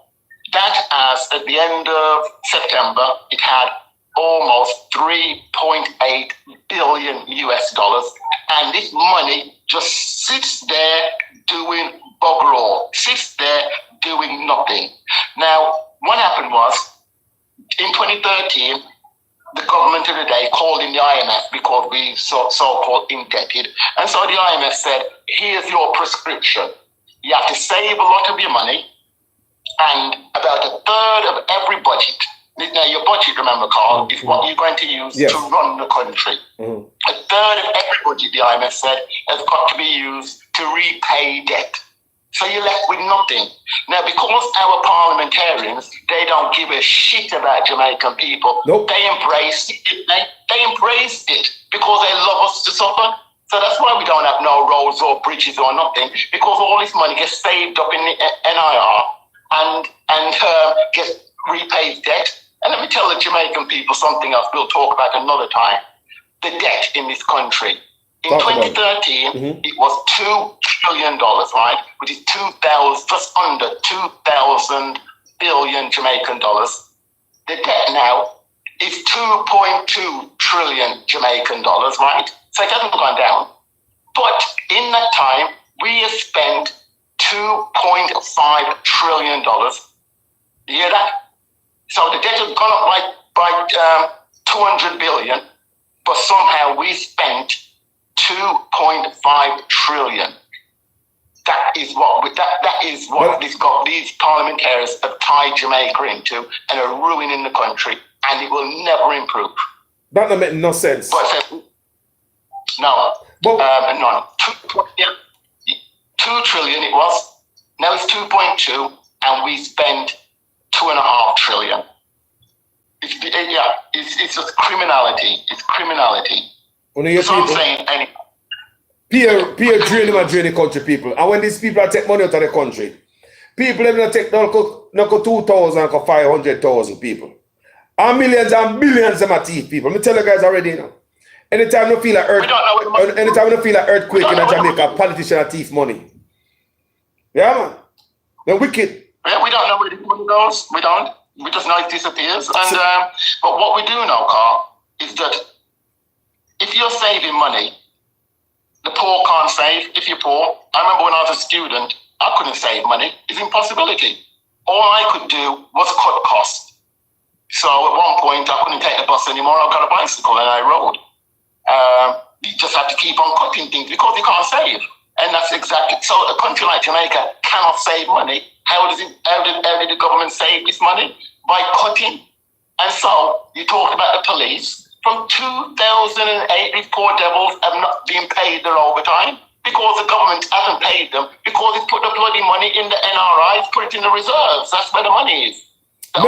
that as at the end of September, it had almost 3.8 billion US dollars. And this money just sits there doing bugger all, sits there doing nothing. Now, what happened was, in 2013, the government of the day called in the IMF because we so-called indebted. And so the IMF said, here's your prescription. You have to save a lot of your money, and about a third of every budget. Now, your budget, remember, Carl, is what you're going to use to run the country. A third of every budget, the IMF said, has got to be used to repay debt. So you're left with nothing. Now, because our parliamentarians, they don't give a shit about Jamaican people. Nope. They embraced it. They embraced it because they love us to suffer. So that's why we don't have no roads or bridges or nothing, because all this money gets saved up in the NIR and gets repaid debt. And let me tell the Jamaican people something else we'll talk about another time. The debt in this country. In 2013, it was $2 trillion, right? Which is just under 2,000 billion Jamaican dollars. The debt now is 2.2 trillion Jamaican dollars, right? So it hasn't gone down. But in that time, we have spent $2.5 trillion. You hear that? So the debt has gone up by 200 billion, but somehow we spent 2.5 trillion. That is what these parliamentarians have tied Jamaica into and are ruining the country, and it will never improve. That don't make no sense. But no, no. 2 trillion it was. Now it's 2.2, and we spent 2.5 trillion. It's just criminality. It's criminality. So I'm saying, anyway. Peer drain them and drain the country people. And when these people are take money out of the country, people have not take no 2,000 or 500,000 people. And millions and billions of thief people. Let me tell you guys already now. Anytime you feel an earthquake in Jamaica, politicians are thief money. Yeah, man. They're wicked. Yeah, we don't know where the money goes. We don't. We just know it disappears. And but what we do know, Carl, is that if you're saving money, the poor can't save if you're poor. I remember when I was a student, I couldn't save money. It's an impossibility. All I could do was cut costs. So at one point, I couldn't take the bus anymore. I got a bicycle and I rode. You just have to keep on cutting things because you can't save. And that's exactly, so a country like Jamaica cannot save money. How did the government save this money? By cutting. And so you talked about the police. From 2008, these poor devils have not been paid their overtime because the government hasn't paid them, because it's put the bloody money in the NRIs, put it in the reserves. That's where the money is. And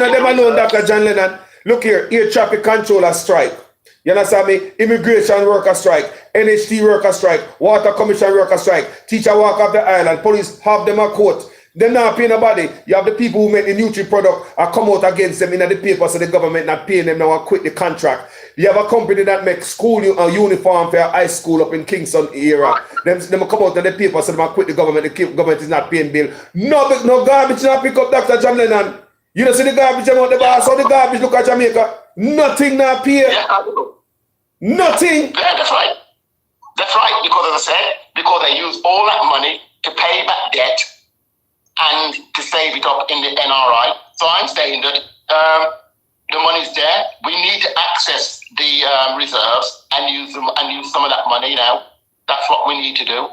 I never known Dr. John Lennon. Look here, air traffic controller strike. You understand me? Immigration worker strike, NHT worker strike, water commission worker strike, teacher walk off the island, police have them a court. They're not paying nobody. You have the people who make the Nutri product come out against them in the paper, so the government not paying them now and quit the contract. You have a company that makes school uniform for high school up in Kingston area. Them come out in the paper, so they quit the government. The government is not paying bill. No garbage not pick up Dr. John Lennon. You don't see the garbage about the bar, so the garbage look at Jamaica. Nothing not pay. Yeah, I do. Nothing. Yeah, that's right. That's right, because as I said, because they use all that money to pay back debt and to save it up in the NRI. So I'm saying that the money's there. We need to access the reserves and use them and use some of that money now. That's what we need to do.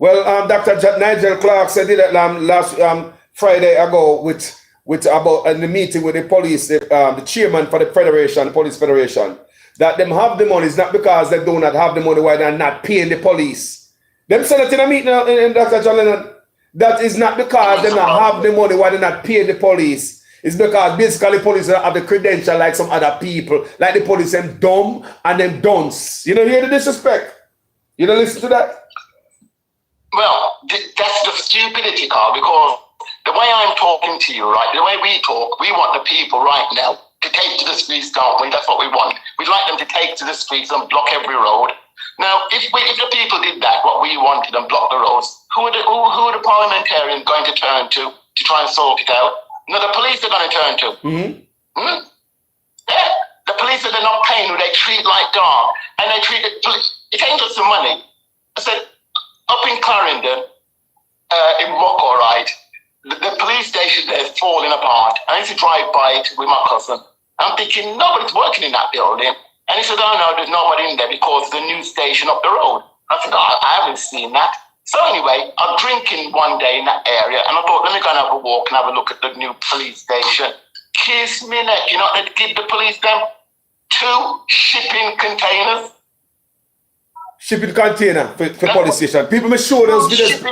Well, Dr. Nigel Clark said it last Friday ago with about in the meeting with the police, the chairman for the federation, the police federation, that them have the money. It's not because they do not have the money why they're not paying the police. Them said that in a meeting in Dr. John Lennon. That is not because they not have the money why they're not paying the police. It's because basically police don't have the credential like some other people. Like the police, them dumb and them dunce. You know, hear the disrespect? You don't listen to that? Well, that's the stupidity, Carl, because the way I'm talking to you, right, the way we talk, we want the people right now to take to the streets, don't we? That's what we want. We'd like them to take to the streets and block every road. Now, if the people did that, what we wanted, and block the roads, who are the parliamentarians going to turn to try and sort it out? No, the police are going to turn to. Yeah, the police that they're not paying, who they treat like dog, and they treat it ain't just the money. I said, up in Clarendon, in Mocko, right, the police station there is falling apart. I used to drive by it with my cousin. I'm thinking, nobody's working in that building. And he said, oh no, there's nobody in there because the new station up the road. I said, I haven't seen that. So anyway, I'm drinking one day in that area, and I thought, let me go and have a walk and have a look at the new police station. Kiss me neck, you know, they give the police them 2 shipping containers. Shipping container for police station. People may show those videos.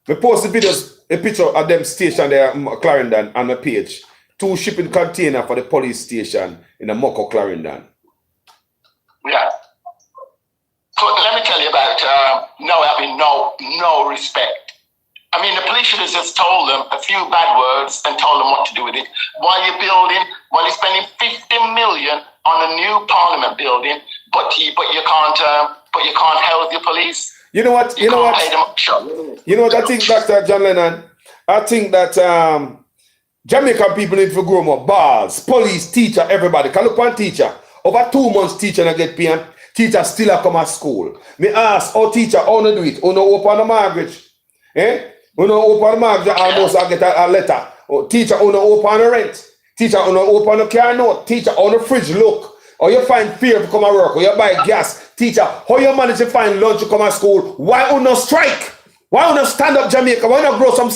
We post the videos, a picture of them station there, Clarendon, on my page. 2 shipping container for the police station in the Mocko, Clarendon. Yeah. So let me tell you about having no respect. I mean, the police should have just told them a few bad words and told them what to do with it. While you're spending 50 million on a new parliament building, but you can't help your police. You know what? You know what I think, Dr. John Lennon? I think that Jamaican people need to grow more bars, police, teacher, everybody. Can look one teacher. Over 2 months teacher and get paid. Teacher still come at school. Me ask, teacher, how to do it? How to open the mortgage? How to open the mortgage? Almost I get a letter. Teacher, how to open the rent? Teacher, how to open the car note? Teacher, how the fridge look? Or you find fear to come to work? Or you buy gas? Teacher, how you manage to find lunch to come to school? Why you not strike? Why you not stand up Jamaica? Why you not grow some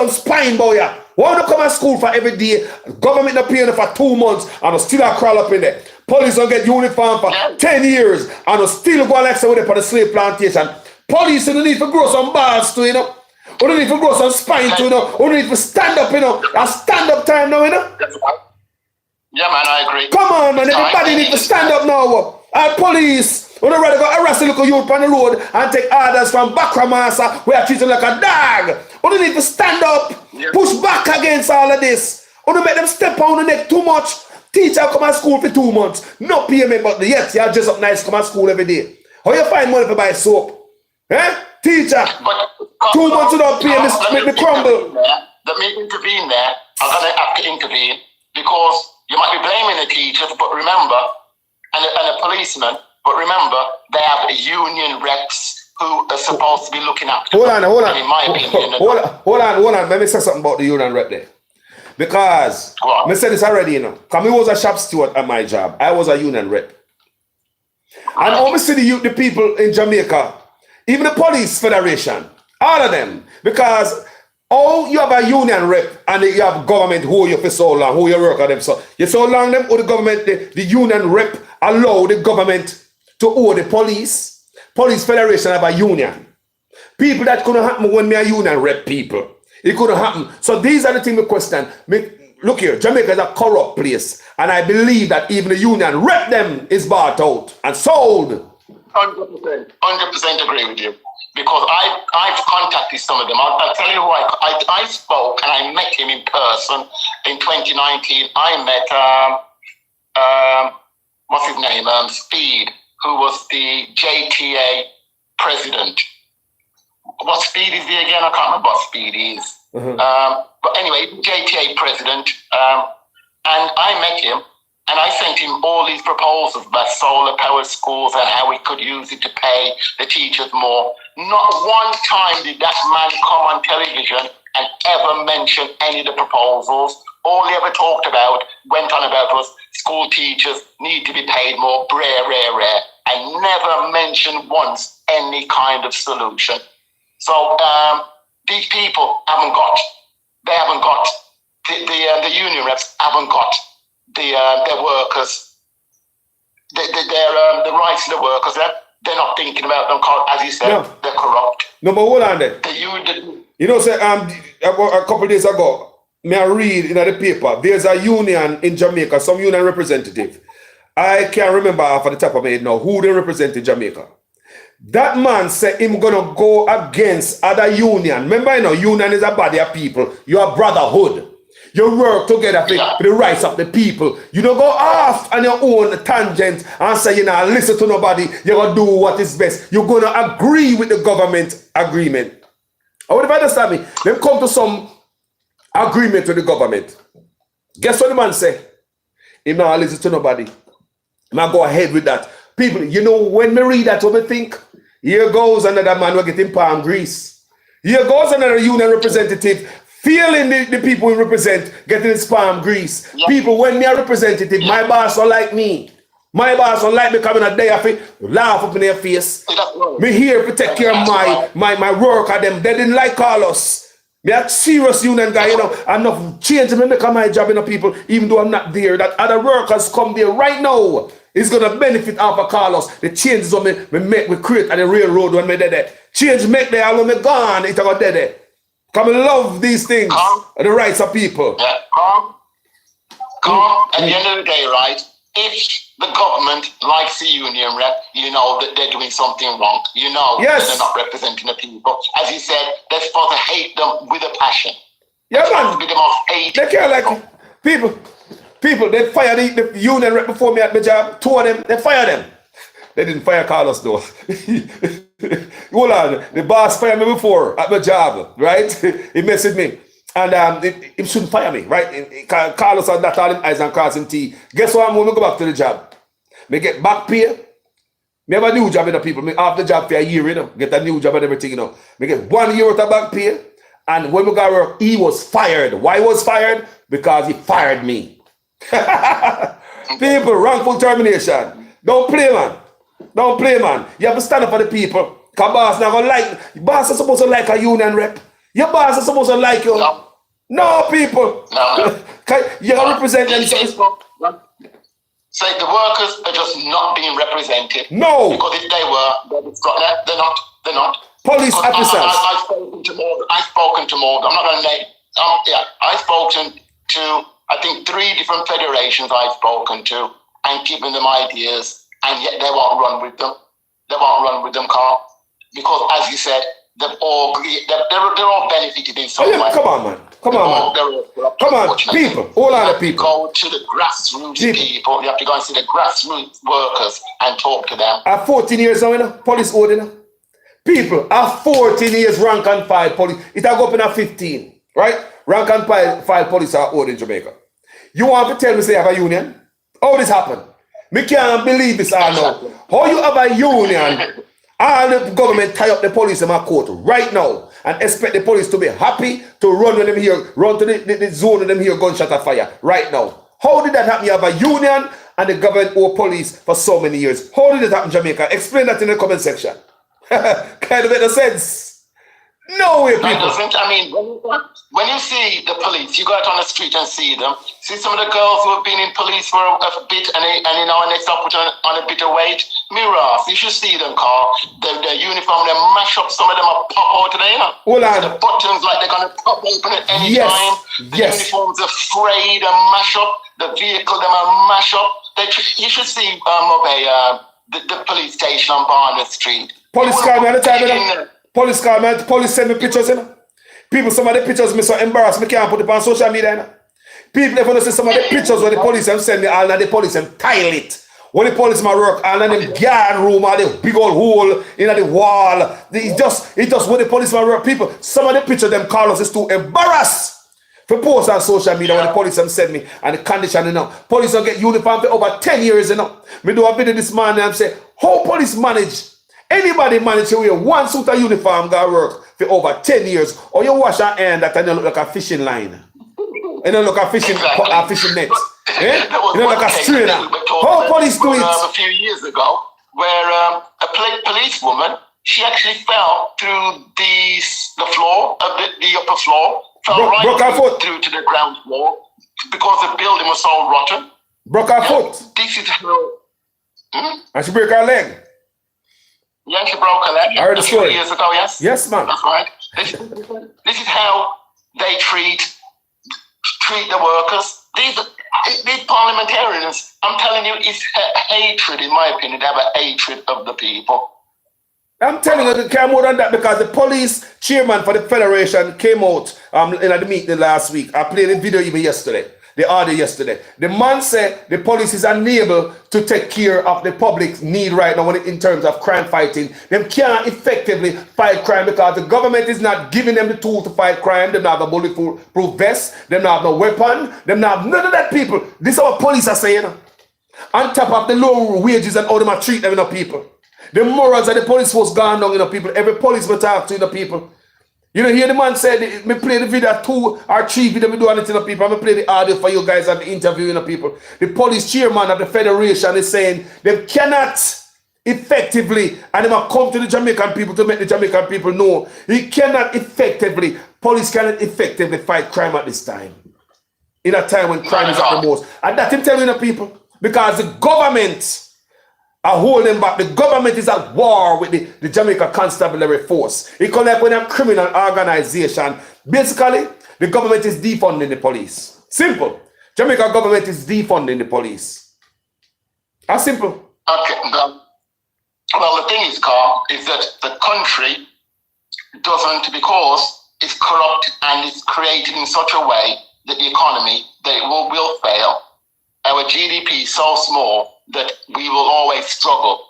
spine boy? Why you not come to school for every day? Government not paying for 2 months and still crawl up in there. Police don't get uniform for 10 years and still go like somewhere for the slave plantation. Police don't need to grow some balls too, you know. Or don't need to grow some spine too, you know. Or don't need to stand up, you know. A stand up time now, you know. Yeah, man, I agree. Come on, man. Everybody need to stand up now. Our police, we don't rather go harass the little youth on the road and take orders from Bakramasa. We are treated like a dog. We don't need to stand up, push back against all of this. We don't make them step on the neck too much. Teacher come to school for 2 months. No payment, but yet you dress up nice, come to school every day. How you find money to buy soap? Teacher, 2 months without paying, this make me crumble. Let me intervene there. I'm going to have to intervene because you might be blaming the teachers, but remember, and the policemen, but remember, they have union reps who are supposed to be looking after them. Hold on. In my opinion, hold on. Let me say something about the union rep there. Because, I said this already, you know. Because I was a shop steward at my job. I was a union rep. And obviously the people in Jamaica, even the police federation, all of them, because you have a union rep and you have government who you for so long, who you work at them. So you so long them or the government, the union rep allow the government to owe the police. Police federation have a union. People that couldn't happen when me a union rep people. It couldn't happen. So these are the things we question. Look here, Jamaica is a corrupt place. And I believe that even the union rep them is bought out and sold. 100% agree with you. Because I've contacted some of them. I'll tell you who I spoke and I met him in person in 2019. I met, what's his name? Speed, who was the JTA president. What Speed is he again? I can't remember what Speed is. But anyway, JTA president. And I met him, and I sent him all these proposals about solar powered schools and how we could use it to pay the teachers more. Not one time did that man come on television and ever mention any of the proposals. All he ever talked about, went on about, was school teachers need to be paid more, rare, and never mentioned once any kind of solution. So these people haven't got, the union reps haven't got their workers, the rights of the workers. They're not thinking about them, as you said, no. They're corrupt. No, but hold on there. You know, say, about a couple of days ago, me I read in the paper, there's a union in Jamaica, some union representative. I can't remember off the top of my head now who they represent in Jamaica. That man said him gonna go against other union. Remember, you know, union is a body of people. You are brotherhood. You work together for the rights of the people. You don't go off on your own tangent and say, you know, listen to nobody. You're going to do what is best. You're going to agree with the government agreement. I would understand me. Them come to some agreement with the government. Guess what the man say? He not listen to nobody. He not go ahead with that. People, you know, when me read that, what me think? Here goes another man who getting palm grease. Here goes another union representative feeling the people we represent getting his palm grease. Yeah. People, when me a representative, my boss don't like me. My boss don't like me coming a day of it, laugh up in their face. Me here to take care of my work at them. They didn't like Carlos. Me a serious union guy, you know. Enough change me make my job, you know, people, even though I'm not there. That other workers come there right now. It's gonna benefit out of Carlos. The changes on we create at the railroad when me there. Change make there when me gone, it got there. Come and love these things, the rights of people. Yeah, at the end of the day, right, if the government likes the union rep, you know that they're doing something wrong. You know that they're not representing the people. As you said, they're supposed to hate them with a passion. Yeah, man. Be the most hated they can't like people, they fired the union rep before me at my job. Two of them, they fired them. They didn't fire Carlos though. Hold on, the boss fired me before at my job, right? He messaged me. And he shouldn't fire me, right? Carlos had that all him eyes and crossing T. Guess what? I'm going to go back to the job. Me get back pay. Me have a new job, you know, people. Me have the job for a year, you know. Get a new job and everything, you know. Me get 1 year worth of back pay. And when we got work, he was fired. Why was fired? Because he fired me. People, wrongful termination. Don't play, man. Don't play, man. You have to stand up for the people. Because boss not gonna like. Boss is supposed to like a union rep. Your boss is supposed to like you. No, people. No. You gotta represent them. Say the workers are just not being represented. No. Because if they were, they're not. They're not. Police officers. I've spoken to more. I'm not going to name. I've spoken to, I think, 3 different federations I've spoken to and given them ideas, and yet they won't run with them. They won't run with them, Carl. Because, as you said, they're all benefited in some way. Come on, man. Come on, people. All other people. Go to the grassroots people. You have to go and see the grassroots workers and talk to them. At 14 years now, you know, police order. People, at 14 years rank and file police. It will go up in at 15, right? Rank and file police are ordered in Jamaica. You want to tell me say you have a union? How this happen? Me can't believe this I know. How you have a union? All the government tie up the police in my court right now and expect the police to be happy to run when them here, run to the zone and them here gunshot of fire right now. How did that happen? You have a union and the government or police for so many years. How did it happen in Jamaica? Explain that in the comment section. Kind of make no sense. No way, people. I mean, when you see the police, you go out on the street and see them. See some of the girls who have been in police for a bit and you know, and they stop on a bit of weight. Mirrors, you should see them, Carl. Their uniform, they mash up. Some of them are pop out today, you know. The buttons like they're going to pop open at any time. The uniforms are frayed and mash up. The vehicle, them are mash up. You should see the police station on Barnard Street. Police call me all the time, you know. Police call me, police send me pictures, you know. People, some of the pictures me so embarrassed, me can't put it on social media, you know. People, if you see some of the pictures where the police them send me, all and the police them tile it. When the police my work, all and them guard room, all the big old hole in the wall. It just when the police my work, people, some of the pictures them Carlos is too embarrassed For post on social media when the police have send me and the condition, you know. Police don't get uniform for over 10 years, you know. Me do a video this morning and say, how police manage? Anybody manage to wear one suit of uniform go work for over 10 years, or you wash your hand that and you look like a fishing line. You don't look like a fishing, a fishing net. Eh? You don't look like a strainer. How police do it? A few years ago, where a policewoman, she actually fell through the floor, the upper floor, fell right through to the ground floor because the building was so rotten. Broke her foot. This is how. And she broke her leg. Yeah, she broke her leg. I heard the story. 2 years ago, yes. Yes, ma'am. That's right. This is how they treat the workers. These parliamentarians, I'm telling you, it's hatred, in my opinion. They have a hatred of the people. I'm telling you, they care more than that because the police chairman for the federation came out in the meeting last week. I played the video even yesterday, the audio yesterday. The man said the police is unable to take care of the public's need right now in terms of crime fighting. They can't effectively fight crime because the government is not giving them the tool to fight crime. They don't have a bulletproof vest. They don't have no weapon. They don't have none of that, people. This is what police are saying. On top of the low wages and how they treat them, people. The morals of the police force gone down, people. Every policeman talk to, people. You know, hear the man said, me play the video 2 or 3 video, me do anything, people. I play the audio for you guys at the interview, people. The police chairman of the federation is saying they cannot effectively, and they must come to the Jamaican people to make the Jamaican people know, he cannot effectively, police cannot effectively fight crime at this time. In a time when crime is at the most. And that him telling the people, because the government are holding back. The government is at war with the Jamaica Constabulary Force. It comes like when a criminal organization. Basically, the government is defunding the police. Simple. Jamaica government is defunding the police. That's simple. Okay. Well, the thing is, Carl, is that the country doesn't, because it's corrupt and it's created in such a way that the economy, that it will fail. Our GDP is so small that we will always struggle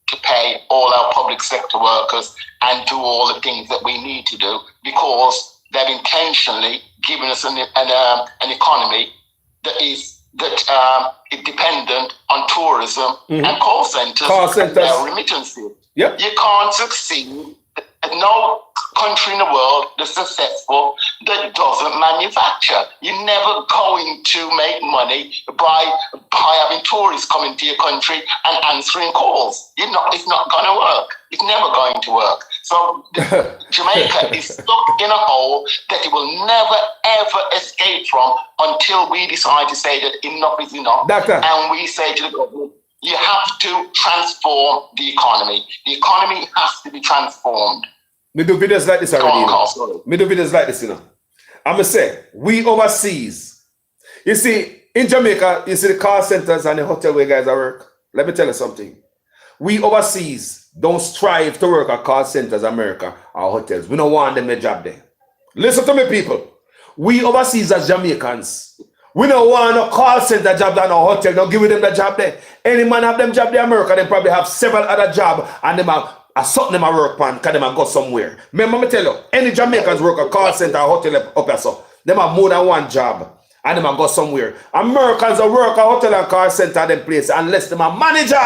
to pay all our public sector workers and do all the things that we need to do because they've intentionally given us an economy that is dependent on tourism and call centers and their remittances. Yep. You can't succeed. No country in the world that's successful that doesn't manufacture. You're never going to make money by having tourists coming to your country and answering calls. It's not going to work. It's never going to work. So Jamaica is stuck in a hole that it will never, ever escape from until we decide to say that enough is enough. Doctor. And we say to the government, you have to transform the economy. The economy has to be transformed. Me do videos like this already, you know. Me do videos like this, you know. I'ma say, we overseas. You see, in Jamaica, you see the call centers and the hotel where guys are work. Let me tell you something. We overseas don't strive to work at call centers, America, or hotels. We don't want them a job there. Listen to me, people. We overseas as Jamaicans, we don't want no call center job and no hotel. Don't give them the job there. Any man have them job there, America, they probably have several other jobs and them have something them a work on because them a go somewhere. Remember me tell you, any Jamaicans work a call center or hotel up here, so them have more than one job and them a go somewhere. Americans a work a hotel and call center them place unless them a manager.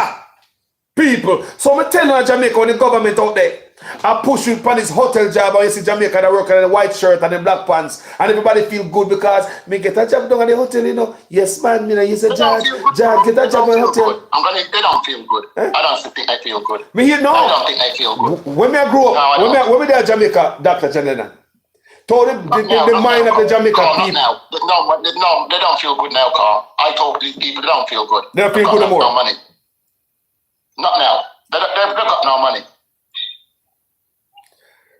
People. So me tell you Jamaica when the government out there I push you upon this hotel job and you see Jamaica that work in a white shirt and the black pants and everybody feel good because me get a job down at the hotel, you know. Yes, man, you know, you say, George, get a job at the hotel. They don't feel good. Eh? I don't think I feel good. Me here, no. I don't think I feel good. When I grow up, when we there in Jamaica, Dr. John Lennon, told him the mind of the Jamaican people. No, they don't feel good now, Carl. I talk to these people, they don't feel good. They don't feel good anymore. No money. Not now. They've got no money.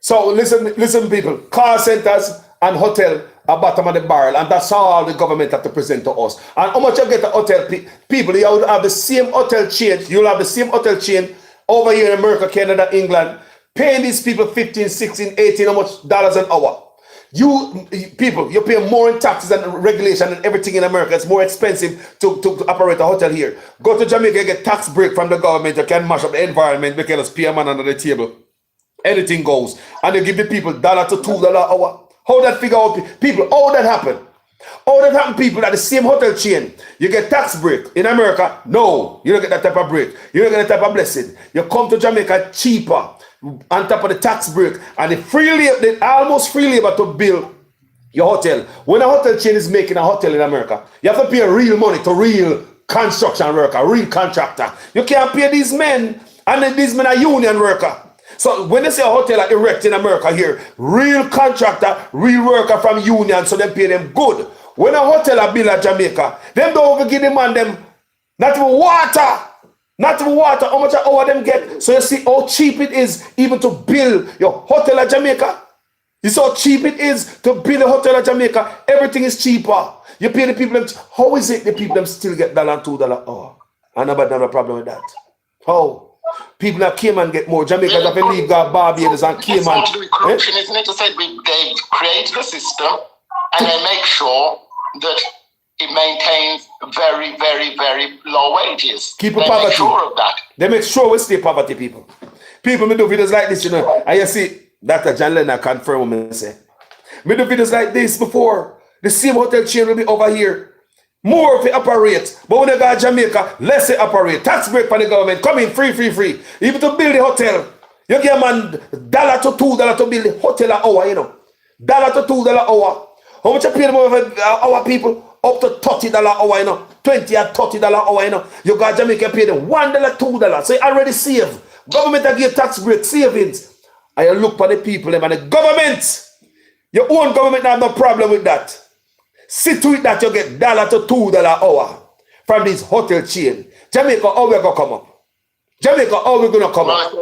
So listen, people. Car centers and hotel are bottom of the barrel, and that's all the government have to present to us. And how much you get the hotel people? You will have the same hotel chain. You'll have the same hotel chain over here in America, Canada, England, paying these people 15, 16, 18, how much dollars an hour? You people, you pay more in taxes and regulation and everything in America. It's more expensive to operate a hotel here. Go to Jamaica, get tax break from the government. You can mash up the environment because pay a man under the table. Anything goes. And they give the people $1 to $2 an hour. How that figure out people? How that happen? How that happen, people, at the same hotel chain? You get tax break. In America, no. You don't get that type of break. You don't get that type of blessing. You come to Jamaica cheaper on top of the tax break. And the almost free labor to build your hotel. When a hotel chain is making a hotel in America, you have to pay real money to real construction worker, real contractor. You can't pay these men, and these men are union worker. So when they say a hotel are erect in America here, real contractor, real worker from union, so they pay them good. When a hotel are built at Jamaica, them don't even give them on them not even water. Not even water. How much an hour them get? So you see how cheap it is even to build your hotel at Jamaica. You see how cheap it is to build a hotel at Jamaica. Everything is cheaper. You pay the people. How is it the people them still get $1 and $2 an hour? And nobody have a problem with that. How? People that Cayman get more. Jamaicans have to leave Barbados and Cayman. It's all to do with corruption, isn't it? To say they create the system and they make sure that it maintains very, very, very low wages. Keep they poverty. Make sure of that. They make sure we stay poverty, people. People me do videos like this, you know. And you see, Dr. John Lennon confirm what me say. Me do videos like this before. The same hotel chain will be over here. More if it operate. But when they go to Jamaica, less it operate. Tax break for the government. Come in free. Even to build the hotel. You get a man $1 to $2 to build the hotel an hour, you know. $1 to $2 an hour. How much you pay them over our people? Up to $30 an hour, you know. $20 and $30 an hour, you know. You got Jamaica pay them $1, $2. So you already save. Government that give tax break savings. And you look for the people and the government. Your own government have no problem with that. See to it that you get $1 to $2 an hour from this hotel chain. Jamaica, how we gonna come up? Jamaica, how we gonna come up?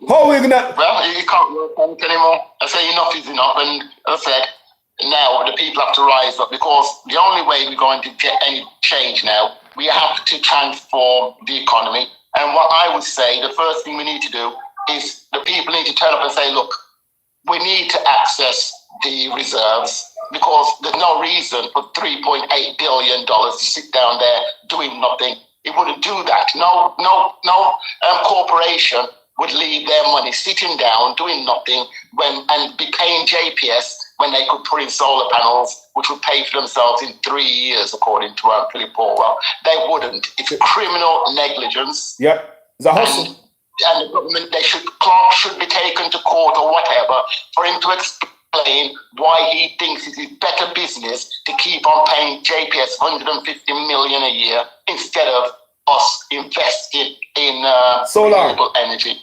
How we gonna? Well, you can't work on it anymore. I say enough is enough, and as I said, now the people have to rise up, because the only way we're going to get any change now, we have to transform the economy. And what I would say, the first thing we need to do is the people need to turn up and say, look, we need to access the reserves, because there's no reason for $3.8 billion to sit down there doing nothing. It wouldn't do that. No corporation would leave their money sitting down doing nothing and be paying JPS when they could put in solar panels, which would pay for themselves in 3 years, according to Philip Orwell. They wouldn't. It's criminal negligence. Yeah, it's a hustle. And the government, Clark should be taken to court or whatever for him to explain why he thinks it is better business to keep on paying JPS $150 million a year instead of us investing in solar renewable energy.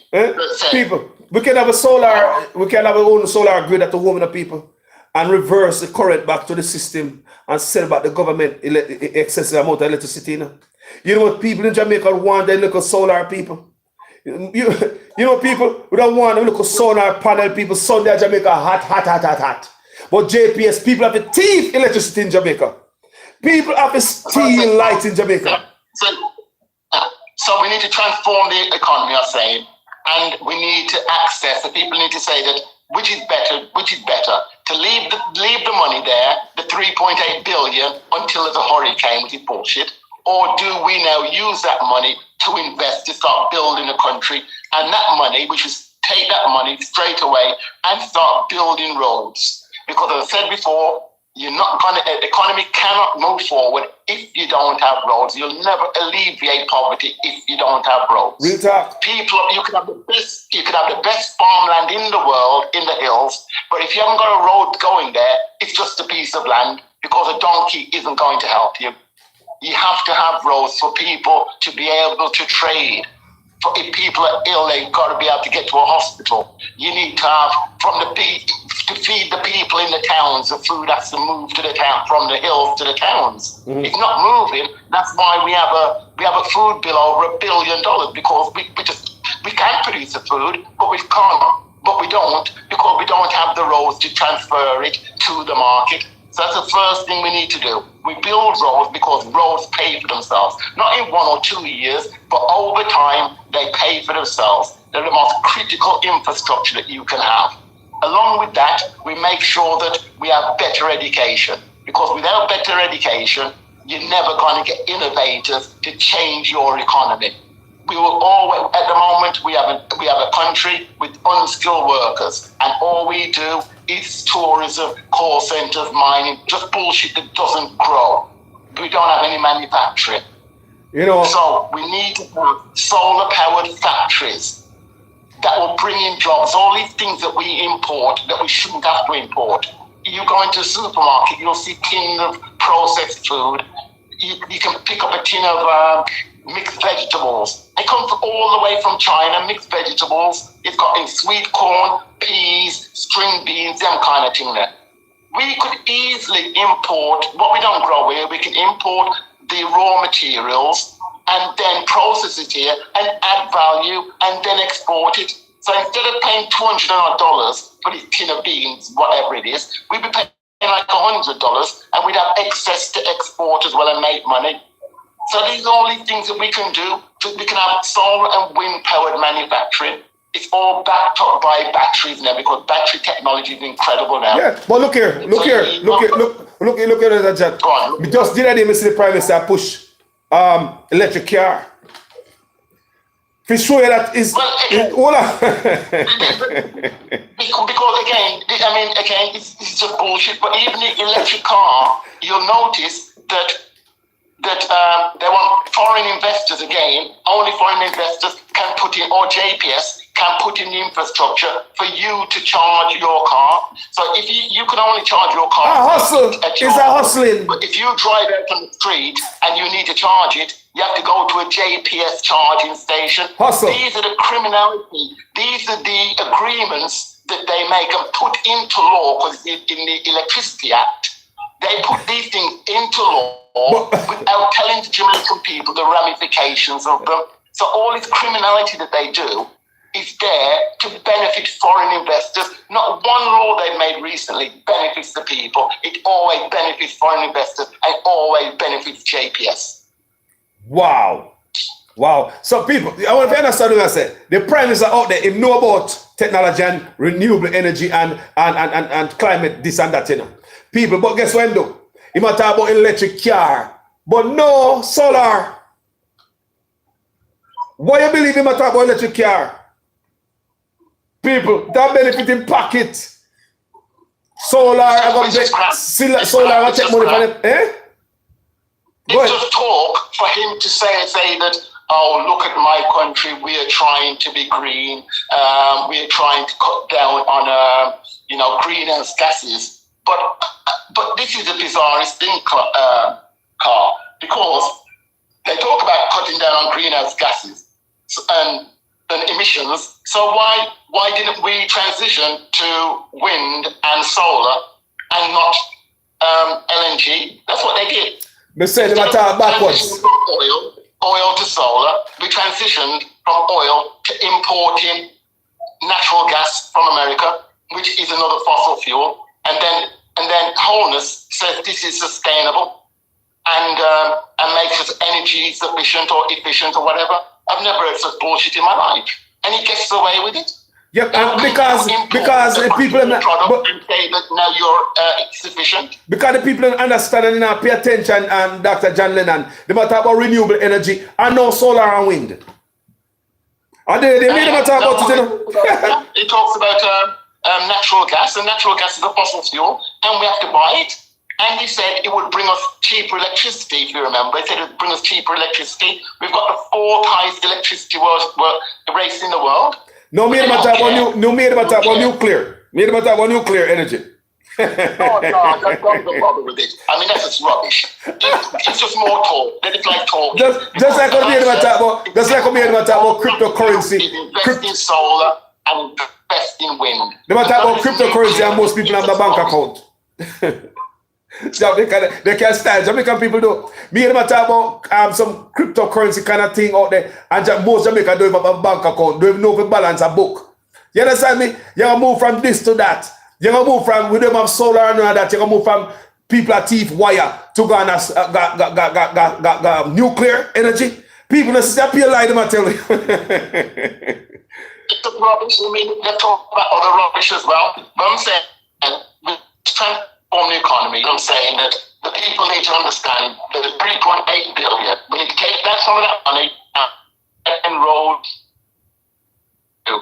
People, we can have our own solar grid at the home of the people and reverse the current back to the system and sell back the government excessive amount of electricity. You know what people in Jamaica want? They look at solar people. You know people who don't want to look at solar panel people. Sunday Jamaica hot. But JPS, people have to thief electricity in Jamaica. People have to steal lights in Jamaica. So we need to transform the economy, I'm saying, and we need to access. The people need to say that which is better to leave the money there, the 3.8 billion, until there's a hurricane, which is bullshit, or do we now use that money to invest, to start building a country, and that money, we should take that money straight away and start building roads. Because as I said before, the economy cannot move forward if you don't have roads. You'll never alleviate poverty if you don't have roads. Real talk. People, you could have the best farmland in the world in the hills, but if you haven't got a road going there, it's just a piece of land, because a donkey isn't going to help you. You have to have roads for people to be able to trade. If people are ill, they've got to be able to get to a hospital. You need to have to feed the people in the towns. The food has to move to the town, from the hills to the towns. Mm-hmm. It's not moving. That's why we have a food bill over $1 billion, because we can produce the food, but we can't. But we don't, because we don't have the roads to transfer it to the market. So that's the first thing we need to do. We build roads because roads pay for themselves. Not in 1 or 2 years, but over time, they pay for themselves. They're the most critical infrastructure that you can have. Along with that, we make sure that we have better education. Because without better education, you're never going to get innovators to change your economy. We will always, at the moment, we have a country with unskilled workers, and all we do It's tourism, call centers, mining, just bullshit that doesn't grow. We don't have any manufacturing. You know, so we need to have solar-powered factories that will bring in jobs. All these things that we import that we shouldn't have to import. You go into a supermarket, you'll see tins of processed food. You can pick up a tin of mixed vegetables. They come all the way from China, mixed vegetables. It's got in sweet corn, peas, string beans, them kind of thing there. We could easily import what we don't grow here. We can import the raw materials and then process it here and add value and then export it. So instead of paying $200 for this tin of beans, whatever it is, we'd be paying like $100 and we'd have excess to export as well and make money. So these are all these things that we can do. We can have solar and wind powered manufacturing. It's all backed up by batteries now because battery technology is incredible now. Yeah, but look here, look here, that chat. Just the other day, Mr. Prime Minister push electric car. For sure that is because again, it's just bullshit. But even the electric car, you'll notice that they want foreign investors again. Only foreign investors can put in, or JPS can put in the infrastructure for you to charge your car. So if you can only charge your car. Hustle. It's a hustling. But if you drive out on the street and you need to charge it, you have to go to a JPS charging station. Hustle. These are the criminality. These are the agreements that they make and put into law, because in the Electricity Act, they put these things into law without telling the Jamaican people the ramifications of them. So all this criminality that they do is there to benefit foreign investors. Not one law they've made recently benefits the people. It always benefits foreign investors and always benefits JPS. Wow. So people, I want to understand what I said. The Prime Minister out there, he know about technology and renewable energy and climate, this and that, you know. People, but guess what though? He might talk about electric car, but no solar. Why you believe he might talk about electric car? People, that benefit in pocket. Solar, I got solar, I take money from it. It's just talk for him to say that, oh, look at my country, we are trying to be green, we are trying to cut down on, greenhouse gases. But this is the bizarrest thing, Carl, because they talk about cutting down on greenhouse gases and emissions. So why didn't we transition to wind and solar and not LNG? That's what they did. They said they talk backwards. From oil to solar, we transitioned from oil to importing natural gas from America, which is another fossil fuel, and then Wholeness says this is sustainable and makes us energy sufficient or efficient or whatever. I've never heard such bullshit in my life, and he gets away with it. Yep, and because the people and say that now you're sufficient. Because the people don't understand and not pay attention, and Dr. John Lennon, they might talk about renewable energy and no solar and wind. And they made them talk about it, you know. It talks about natural gas, and natural gas is a fossil fuel, and we have to buy it. And he said it would bring us cheaper electricity, if you remember. He said it would bring us cheaper electricity. We've got the 4th highest electricity rates in the world. No, me about nuclear. Me about nuclear energy. No, that's not the problem with it. I mean, that's just rubbish. It's just more talk. It's like talk. Just like we about cryptocurrency. Invest in solar and invest in wind. They might talk about cryptocurrency and most people have the bank account. They can style. Jamaican people do. Me and them talk about some cryptocurrency kind of thing out there, and most Jamaican don't have a bank account, don't even know if they balance a book. You understand me? You're gonna move from this to that. You're gonna move from, we don't have solar and all that. You're gonna move from people at teeth wire to go on nuclear energy. People that step your lie, them I tell you. It's rubbish. I mean, they talk about other rubbish as well. But I'm saying, we're trying to transform the economy. I'm saying that the people need to understand that the 3.8 billion, we need to take that some of that money and road to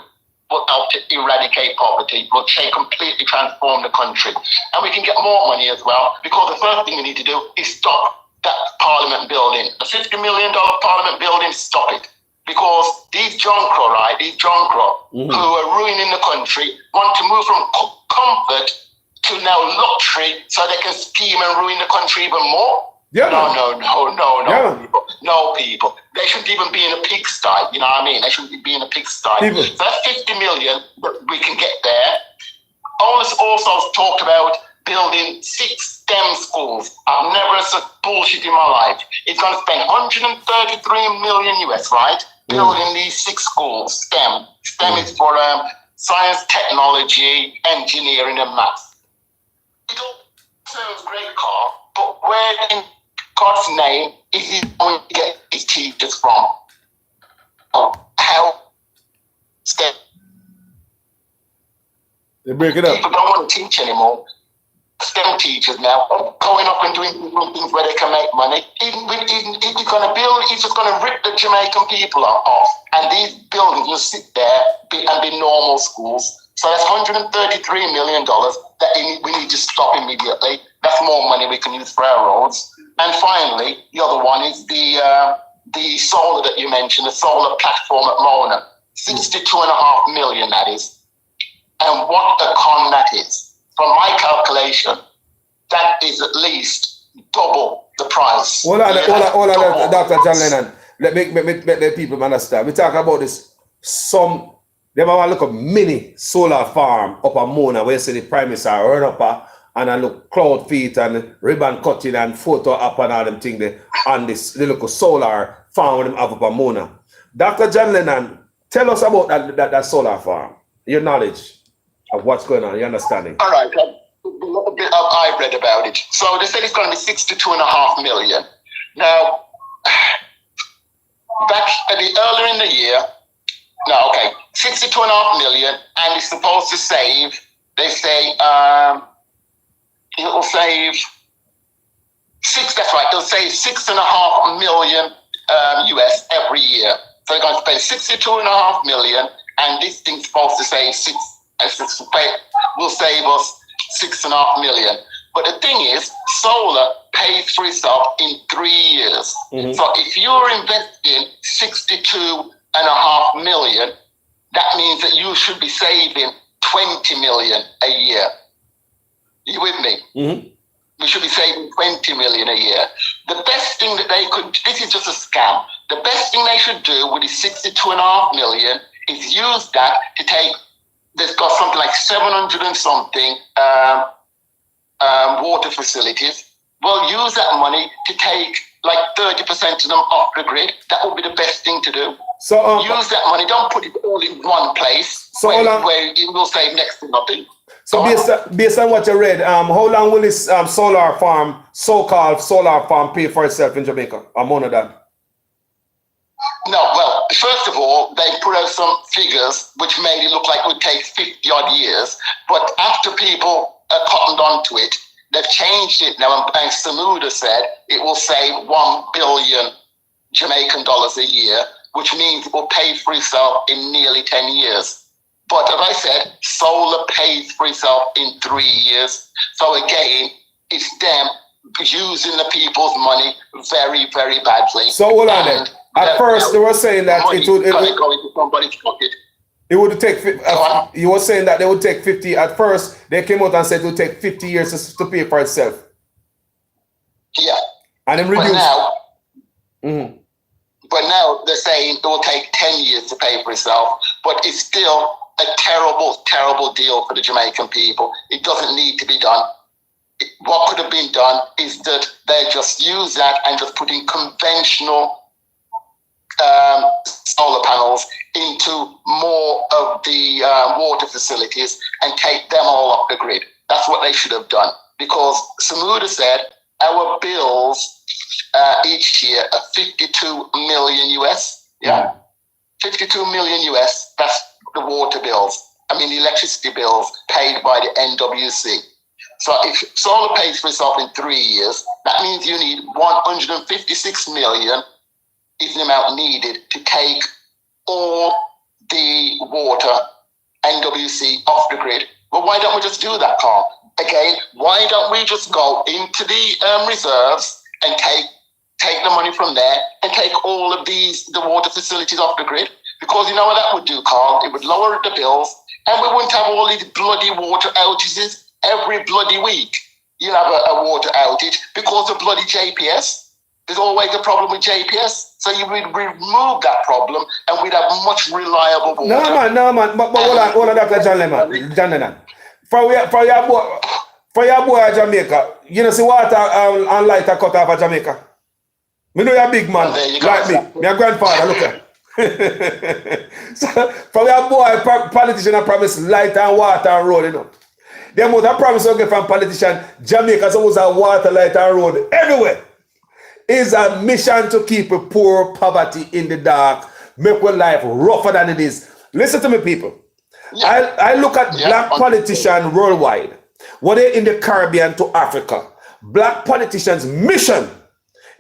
will help to eradicate poverty, will completely transform the country. And we can get more money as well, because the first thing we need to do is stop that Parliament building. The $50 million Parliament building, stop it. Because these Jonkro, right, who are ruining the country, want to move from comfort to now luxury so they can scheme and ruin the country even more. Yeah. No, people. They shouldn't even be in a pigsty. You know what I mean? They shouldn't be in a pigsty. So that's 50 million. We can get there. Also talked about building 6 STEM schools. I've never said bullshit in my life. It's going to spend 133 million US, right? Building these 6 schools. STEM. STEM is for science, technology, engineering, and maths. It all sounds great, Carl, but where in God's name is he going to get his teachers from? How? STEM. They break it up. People don't want to teach anymore. STEM teachers now are going up and doing things where they can make money. He's just going to rip the Jamaican people off. And these buildings will sit there and be normal schools. So that's $133 million that we need to stop immediately. That's more money we can use for our roads. And finally, the other one is the solar that you mentioned, the solar platform at Mona. 62.5 million, that is. And what a con that is. From my calculation, that is at least double the price. Hold on, Dr. John Lennon. Let the people understand. We talk about this. They want to look at mini solar farm up at Mona where you see the Prime Minister run up and I look cloud feet and ribbon cutting and photo up and all them things there on this little solar farm with them have up at Mona. Dr. John Lennon, tell us about that solar farm, your knowledge of what's going on, your understanding. All right, a little bit I read about it. So they said it's going to be 62.5 million. Now, back earlier in the year, 62.5 million, and it's supposed to save, they say, it'll save it'll save 6.5 million US every year. So they're going to pay 62.5 million, and this thing's supposed to save will save us 6.5 million. But the thing is, solar pays for itself in 3 years. So if you're investing 62.5 million, that means that you should be saving 20 million a year. You with me? We should be saving 20 million a year. The best thing that they could, this is just a scam. The best thing they should do with the 62.5 million is use that to take, they've got something like 700 and something water facilities. Well, use that money to take like 30% of them off the grid. That would be the best thing to do. So use that money. Don't put it all in one place where it will save next to nothing. So based on what you read, how long will this so-called solar farm pay for itself in Jamaica? I'm on that. No, well, first of all, they put out some figures which made it look like it would take 50 odd years. But after people cottoned onto it, they've changed it now. And Samuda said it will save 1 billion Jamaican dollars a year, which means it will pay for itself in nearly 10 years. But as I said, solar pays for itself in 3 years. So again, it's them using the people's money very, very badly. So hold on then. At first, they were saying that it would go into somebody's pocket. It would take. You were saying that they would take 50. At first, they came out and said it would take 50 years to pay for itself. Yeah. And then reduce. But now they're saying it will take 10 years to pay for itself. But it's still a terrible, terrible deal for the Jamaican people. It doesn't need to be done. What could have been done is that they just use that and just put in conventional solar panels into more of the water facilities and take them all off the grid. That's what they should have done. Because Samuda said our bills each year are 52 million US. Yeah. 52 million US. That's the water bills. I mean, the electricity bills paid by the NWC. So if solar pays for itself in 3 years, that means you need 156 million is the amount needed to take all the water NWC off the grid. Well, why don't we just do that, Carl? Again, why don't we just go into the reserves and take the money from there and take all of the water facilities off the grid? Because you know what that would do, Carl? It would lower the bills, and we wouldn't have all these bloody water outages every bloody week. You have a water outage because of bloody JPS. There's always a problem with JPS. So you would remove that problem and we'd have much reliable water. No, man. But hold on, Dr. John Lennon. For your boy Jamaica, you know, see water and light are cut off of Jamaica. Me know you're a big man, like me. My grandfather, look at. So, for your boy, politician, I promise light and water and road, you know. The amount of promise you get from politician, Jamaica supposed to have water, light and road everywhere. Is a mission to keep a poor poverty in the dark, make our life rougher than it is. Listen to me, people. Yeah. I look at black politicians worldwide, whether in the Caribbean to Africa. Black politicians' mission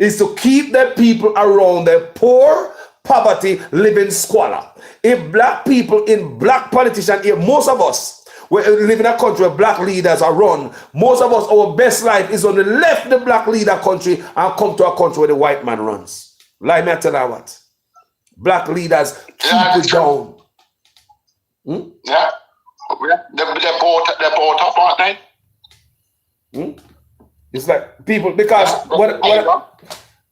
is to keep the people around the poor, poverty, living squalor. If black people in black politicians, if most of us, we live in a country where black leaders are run. Most of us, our best life is on the left the black leader country and come to a country where the white man runs. Like me, I tell you what. Black leaders keep it down. Yeah. They're bought up, aren't they? It's like people, because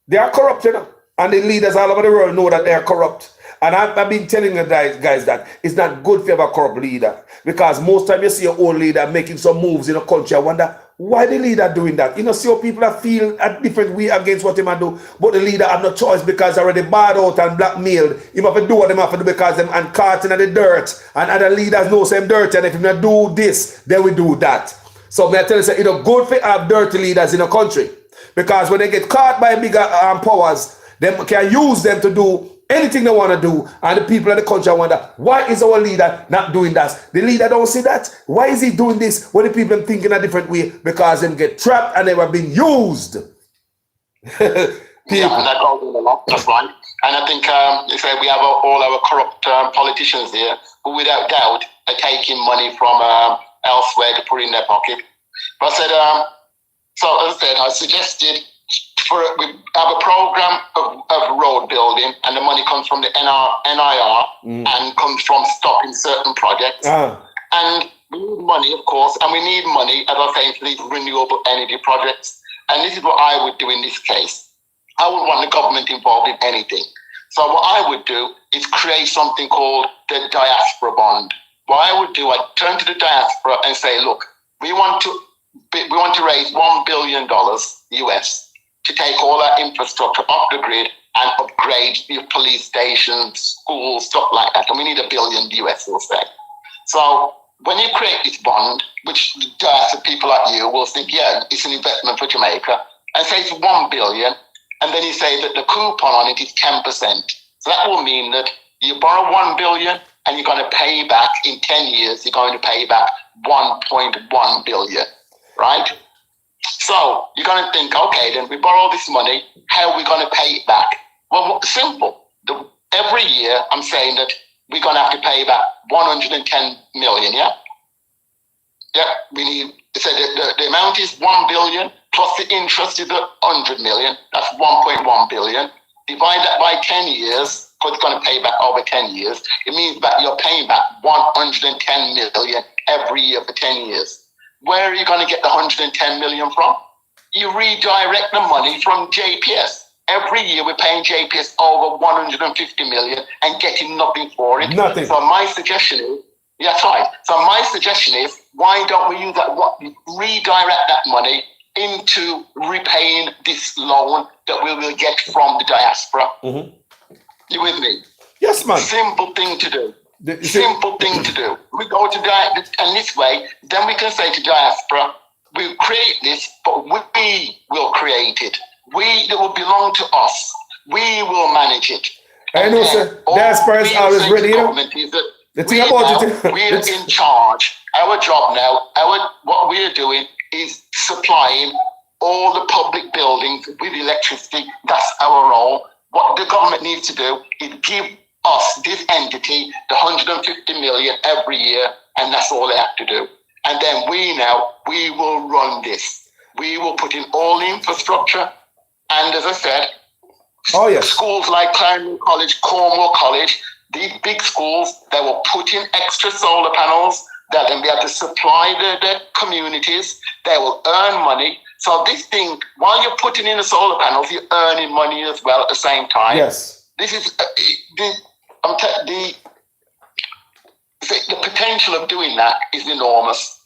they are corrupt, you know, and the leaders all over the world know that they are corrupt. And I've been telling you guys that it's not good to have a corrupt leader, because most time you see your own leader making some moves in a country, I wonder why the leader doing that. You know, see how people that feel a different way against what he might do, but the leader have no choice because already barred out and blackmailed. He have to do what they have to do because them and caught in the dirt, and other leaders know same dirt, and if you not do this, then we do that. So may I tell you, it's good to have dirty leaders in a country, because when they get caught by bigger powers, they can use them to do anything they want to do, and the people in the country wonder, why is our leader not doing that? The leader don't see that. Why is he doing this when the people think in a different way? Because them get trapped and they were being used. Yeah, that goes in a lot. That's right. And I think we have all our corrupt politicians here who, without doubt, are taking money from elsewhere to put in their pocket. But I said, so as I said, I suggested we have a program of road building, and the money comes from the NIR and comes from stopping certain projects. And we need money, of course, and we need money, as I say, for these renewable energy projects. And this is what I would do in this case. I wouldn't want the government involved in anything. So what I would do is create something called the Diaspora Bond. What I would do, I'd turn to the diaspora and say, look, we want to raise $1 billion US to take all our infrastructure off the grid and upgrade the police stations, schools, stuff like that. And we need $1 billion US, we'll say. So when you create this bond, which people like you will think, yeah, it's an investment for Jamaica, and say it's $1 billion, and then you say that the coupon on it is 10%. So that will mean that you borrow $1 billion and you're going to pay back in 10 years, you're going to pay back $1.1 billion, right? So you're going to think, okay, then we borrow this money, how are we going to pay it back? Well, simple. Every year, I'm saying that we're going to have to pay back 110 million, yeah? Yeah, we need, so the amount is 1 billion, plus the interest is 100 million, that's 1.1 billion. Divide that by 10 years, because it's going to pay back over 10 years. It means that you're paying back 110 million every year for 10 years. Where are you going to get the 110 million from? You redirect the money from JPS. Every year we're paying JPS over 150 million and getting nothing for it. Nothing. So my suggestion is, yeah, that's right. So my suggestion is, why don't we use that, redirect that money into repaying this loan that we will get from the diaspora? You with me? Yes, man. Simple thing to do. Simple thing to do. We go to and this way, then we can say to diaspora, we'll create this, but we will create it. It will belong to us. We will manage it. I know, sir. Diaspora is always ready. The thing about it, we're in charge. Our job now, what we're doing is supplying all the public buildings with electricity. That's our role. What the government needs to do is give us, this entity, the 150 million every year, and that's all they have to do. And then we will run this. We will put in all the infrastructure. And as I said, schools like Clarendon College, Cornwall College, these big schools, they will put in extra solar panels. They'll then be able to supply the communities. They will earn money. So this thing, while you're putting in the solar panels, you're earning money as well at the same time. Yes. This is the potential of doing that is enormous.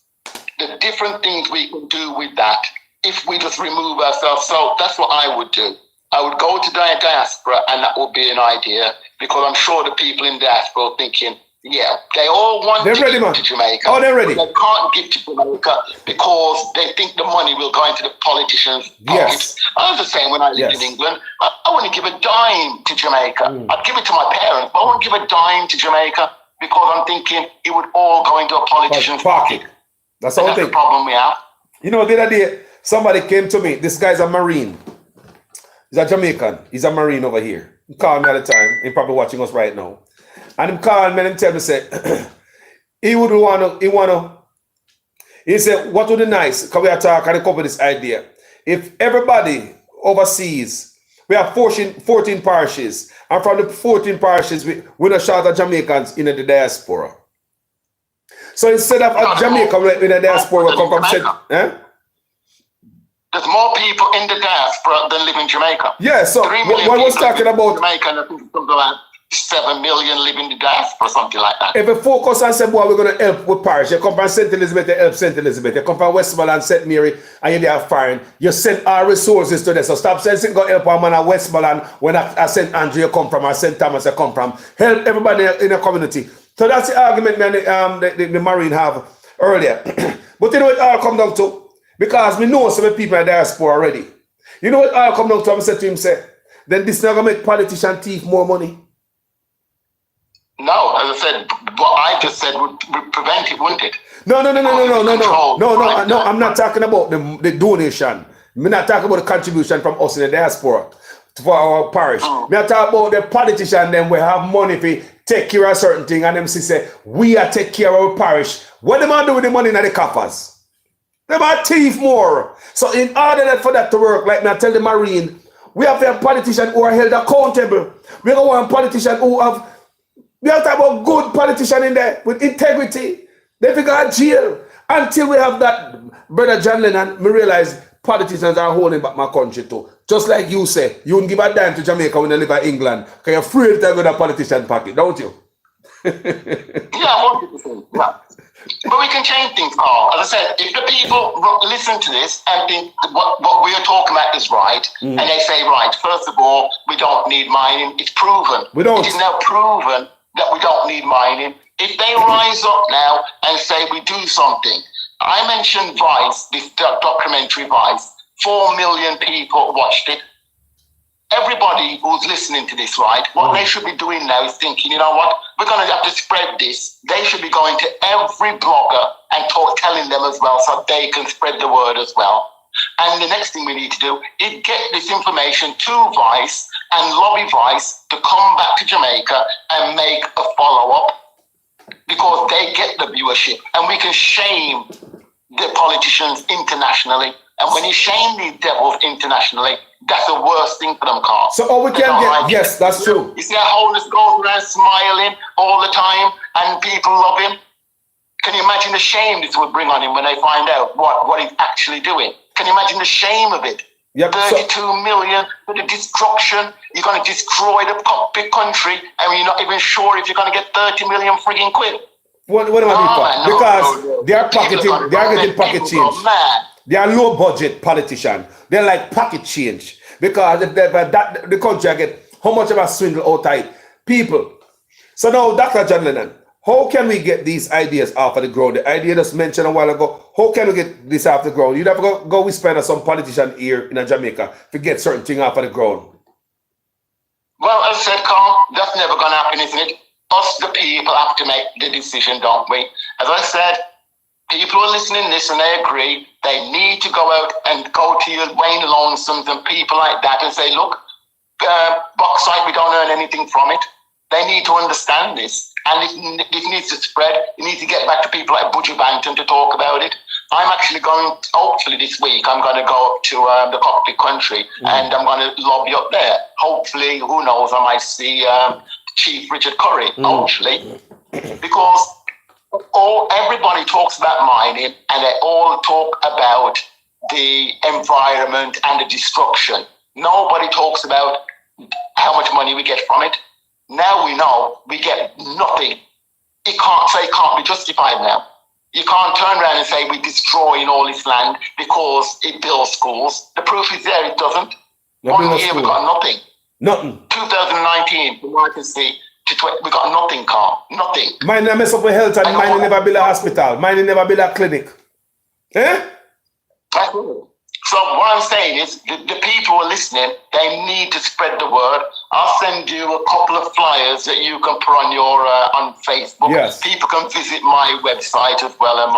The different things we can do with that if we just remove ourselves. So that's what I would do. I would go to Diaspora, and that would be an idea, because I'm sure the people in Diaspora are thinking, yeah, they all want to give to Jamaica. Oh, they're ready. But they can't give to Jamaica because they think the money will go into the politicians' pockets. I was the same when I lived in England. I wouldn't give a dime to Jamaica. I'd give it to my parents, but I wouldn't give a dime to Jamaica because I'm thinking it would all go into a politician's pocket. That's the the problem we have. You know, the other day, somebody came to me. This guy's a Marine. He's a Jamaican. He's a Marine over here. He called me at the time. He's probably watching us right now. And he called me and tell me, say, he said, what would be nice, because we are talking and come with this idea. If everybody overseas, we have 14 parishes, and from the 14 parishes, we're not short of Jamaicans in the diaspora. So instead of a Jamaica in the diaspora, we come from There's more people in the diaspora than live in Jamaica. Yeah, so what was talking about Jamaica, and I think something like 7 million live in the diaspora, something like that. If you focus and say, boy, we're going to help with parish, you come from St. Elizabeth, you help St. Elizabeth. You come from Westmoreland, St. Mary, and you are foreign. You send our resources to them. So stop saying, go help a man at Westmoreland when at St. Andrew you come from, or St. Thomas you come from. Help everybody in the community. So that's the argument the Marine have earlier. But you know what it all come down to? Because we know some people in the diaspora already. You know what all come down to? I said to him, then this not going to make politician thief more money. No, as I said, what I just said would prevent it, wouldn't it? No. I'm not talking about the donation. I'm not talking about the contribution from us in the diaspora for our parish. I'm not talking about the politician. Then we have money to take care of certain thing, and them say we are take care of our parish. What them do with the money in the coffers? Them are thief more. So in order for that to work, like I tell the Marine, we have to have politicians who are held accountable. We don't want politicians who have. We have to have a good politician in there with integrity. They figure out jail. Until we have that, Brother John Lennon, we realize politicians are holding back my country too. Just like you say, you wouldn't give a dime to Jamaica when you live in England because you're afraid to go to a politician pocket, don't you? Yeah, 100%. Yeah. But we can change things, Carl. As I said, if the people listen to this and think what we are talking about is right, and they say, right, first of all, we don't need mining. It's proven. We don't. It is now proven that we don't need mining. If they rise up now and say we do something, I mentioned Vice, this documentary Vice, 4 million people watched it. Everybody who's listening to this, right, what they should be doing now is thinking, you know what, we're going to have to spread this. They should be going to every blogger and telling them as well so they can spread the word as well. And the next thing we need to do is get this information to Vice and lobby Vice to come back to Jamaica and make a follow-up because they get the viewership and we can shame the politicians internationally. And when you shame these devils internationally, that's the worst thing for them, Carl. So all we can get, yes, that's true. You see how Holiness goes around smiling all the time and people love him? Can you imagine the shame this would bring on him when they find out what he's actually doing? Can you imagine the shame of it? Yep. 32 million for the destruction. You're going to destroy the big country and you're not even sure if you're going to get 30 million frigging quid. What am I doing? Because they are pocketing, they are getting pocket change. They are low budget politicians. They're like pocket change. Because if the country get how much of a swindle outside people. So now, Dr. John Lennon, how can we get these ideas off of the ground? The idea just mentioned a while ago. How can we get this off the ground? You'd have to go whisper to some politician here in Jamaica to get certain thing off of the ground. Well, as I said, Carl, that's never going to happen, isn't it? Us, the people, have to make the decision, don't we? As I said, people are listening to this and they agree. They need to go out and go to your Wayne Lonesomes and people like that and say, look, bauxite, we don't earn anything from it. They need to understand this, and it needs to spread. It needs to get back to people like Budgie Banton to talk about it. I'm actually going, hopefully this week, I'm going to go up to the cockpit country and I'm going to lobby up there. Hopefully, who knows, I might see Chief Richard Curry, hopefully, because everybody talks about mining and they all talk about the environment and the destruction. Nobody talks about how much money we get from it. Now we know we get nothing. It can't be justified now. You can't turn around and say we're destroying all this land because it builds schools. The proof is there, it doesn't. 1 year we got nothing. Nothing. 2019, from what I can see, we got nothing, Carl. Nothing. Mine mess up with health and mine never build a hospital. Mine never build a clinic. Eh? So what I'm saying is the people who are listening, they need to spread the word. I'll send you a couple of flyers that you can put on your on Facebook. Yes. People can visit my website as well, and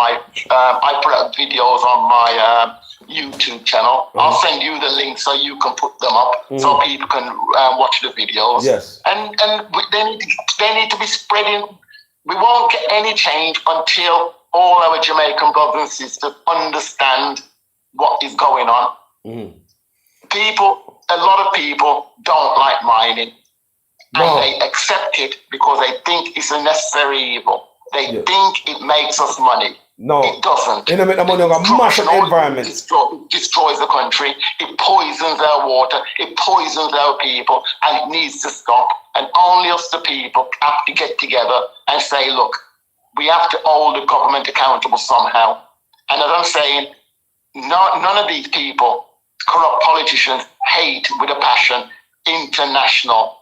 I put out videos on my YouTube channel. I'll send you the link so you can put them up so people can watch the videos. Yes. And they need to be spreading. We won't get any change until all our Jamaican brothers and sisters understand what is going on. A lot of people don't like mining, and they accept it because they think it's a necessary evil. They think it makes us money. No, it doesn't. It make money on a massive environment. It destroys the country. It poisons our water. It poisons our people, and it needs to stop. And only us, the people, have to get together and say, look, we have to hold the government accountable somehow. And as I'm saying, none of these people, corrupt politicians, hate with a passion international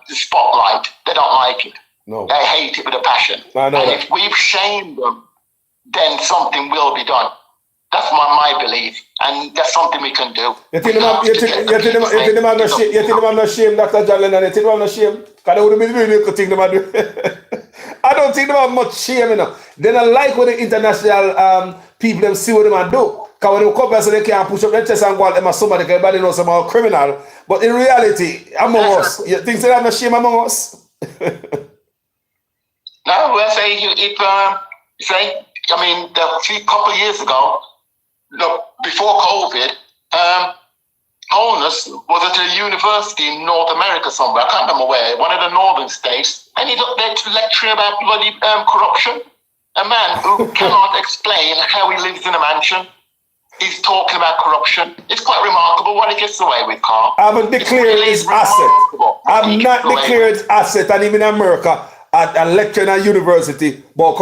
spotlight. They don't like it. No. They hate it with a passion. And if we've shamed them, then something will be done. That's my belief, and that's something we can do. You think them are not shame, Dr. John Lennon? You think them are not shame? Because they would have been really good thing them are doing. I don't think them have much shame, you know. They don't like what the international people them see what them are do. Because when they come back, so they can't push up their chest and go at somebody, because everybody knows some criminal. But in reality, among us, you think they have no shame among us? No, I say a couple of years ago, before COVID, Holness was at a university in North America somewhere, I can't remember where, one of the northern states, and he's up there to lecture about bloody corruption. A man who cannot explain how he lives in a mansion. He's talking about corruption. It's quite remarkable what he gets away with, Carl. I haven't declared his asset. I've not declared his asset, and even in America, at a lecture in a university, but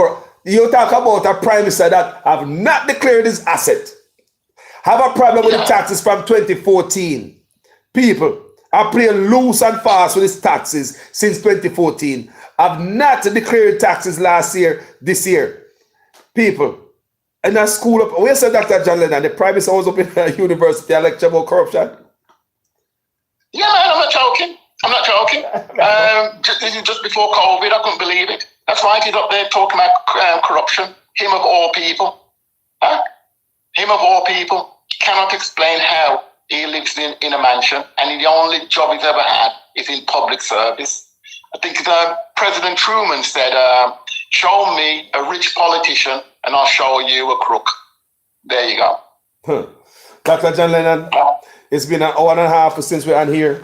you talk about a prime minister that have not declared his asset. Have a problem with the taxes from 2014. People are playing loose and fast with his taxes since 2014. Have not declared taxes this year. People, in a school up, where said Dr. John Lennon, the prime minister was up in a university, a lecture about corruption? Yeah, man, I'm not joking. Just before COVID, I couldn't believe it. That's right, he's up there talking about corruption. Him of all people. Huh? Him of all people. Cannot explain how he lives in a mansion, and the only job he's ever had is in public service. I think President Truman said, show me a rich politician and I'll show you a crook. There you go. Dr. John Lennon, it's been an hour and a half since we're on here.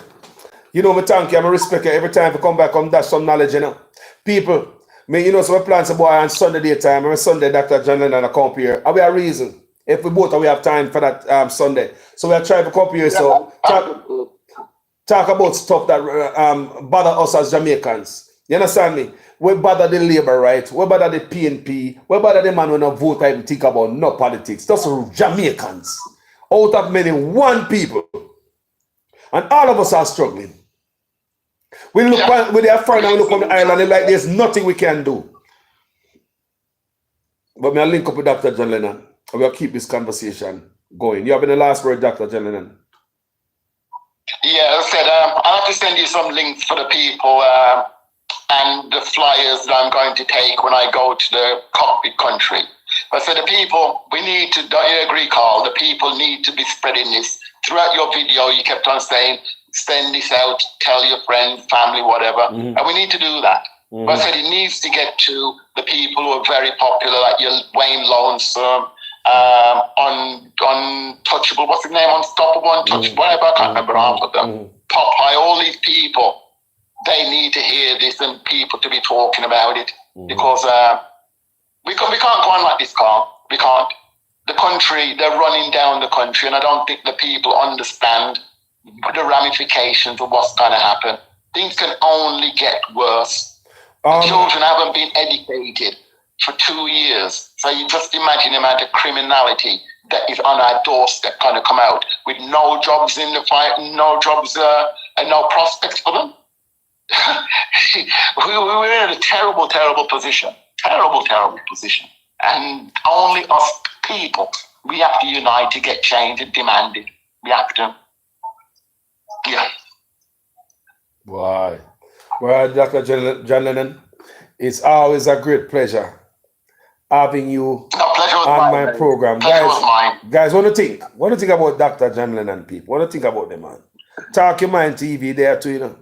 You know, me thank you, I respect you every time I come back and dash some knowledge, you know. People, so we plan some boy on Sunday daytime, and Sunday Dr. John Lennon I come here. And we have reason. If we both have time for that Sunday. So we are trying to come here, so talk about stuff that bother us as Jamaicans. You understand me? We bother the labor right, we bother the PNP, we bother the man when I vote I even think about no politics. That's Jamaicans. Out of many, one people. And all of us are struggling. We look with their friend and we look on the island and like there's nothing we can do. But may I link up with Dr. John Lennon. And we'll keep this conversation going. You have the last word, Dr. John Lennon. Yeah, I said I'll have to send you some links for the people and the flyers that I'm going to take when I go to the cockpit country. But for the people, we need to, don't you agree, Carl? The people need to be spreading this. Throughout your video, you kept on saying, send this out, tell your friends, family, whatever. And we need to do that. But I said it needs to get to the people who are very popular, like your Wayne Lonesome, Untouchable, what's his name? Unstoppable, Untouchable, whatever, I can't remember half of them. Popeye, all these people, they need to hear this and people to be talking about it. Because we can't go on like this, Carl. We can't. The country, they're running down the country, and I don't think the people understand the ramifications of what's going to happen. Things can only get worse. The children haven't been educated for 2 years. So you just imagine the amount of criminality that is on our doorstep going to come out with no jobs in the fight, no jobs and no prospects for them. We're in a terrible, terrible position. Terrible, terrible position. And only us people, we have to unite to get change and demand it. We have to. Yeah. Why? Well, Dr. John Lennon, it's always a great pleasure having you on my program. Guys, what do you think about Dr. John Lennon people? What do you think about them, man? Talk Your Mind TV there too, you know.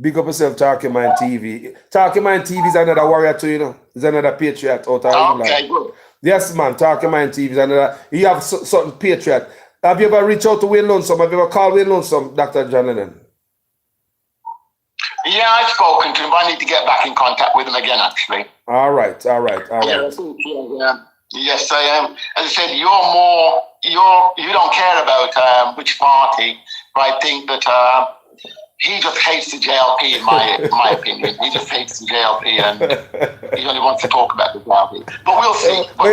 Big up yourself, Talk Your Mind TV. Talk Your Mind TV is another warrior too, you know. It's another patriot out of England. Good. Yes, man, Talk Your Mind TV is another. You have certain patriot. Have you ever reached out to Wayne Lonesome? Have you ever called Wayne Lonesome, Dr. John Lennon? Yeah, I've spoken to him, but I need to get back in contact with him again, actually. All right. Yes, I am. As I said, you don't care about which party, but I think that he just hates the JLP, in my opinion. He just hates the JLP, and he only wants to talk about the JLP. But we'll see. But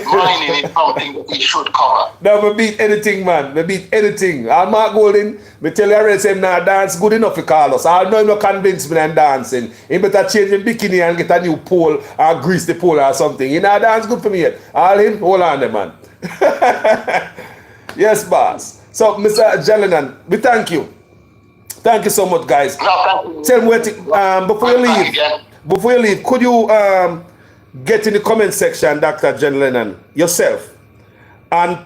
mining is something that he should cover. No, we beat anything, man. We beat anything. I'm Mark Golding. Me tell you already, say him not dance good enough for Carlos. I know him not convince me I'm dancing. He better change him bikini and get a new pole or grease the pole or something. He not dance good for me yet. All him, hold on there, man. Yes, boss. So, Mr. John Lennon, we thank you. Thank you so much, guys. No, thank you. Tell me before you leave, could you get in the comment section, Dr. John Lennon, yourself, and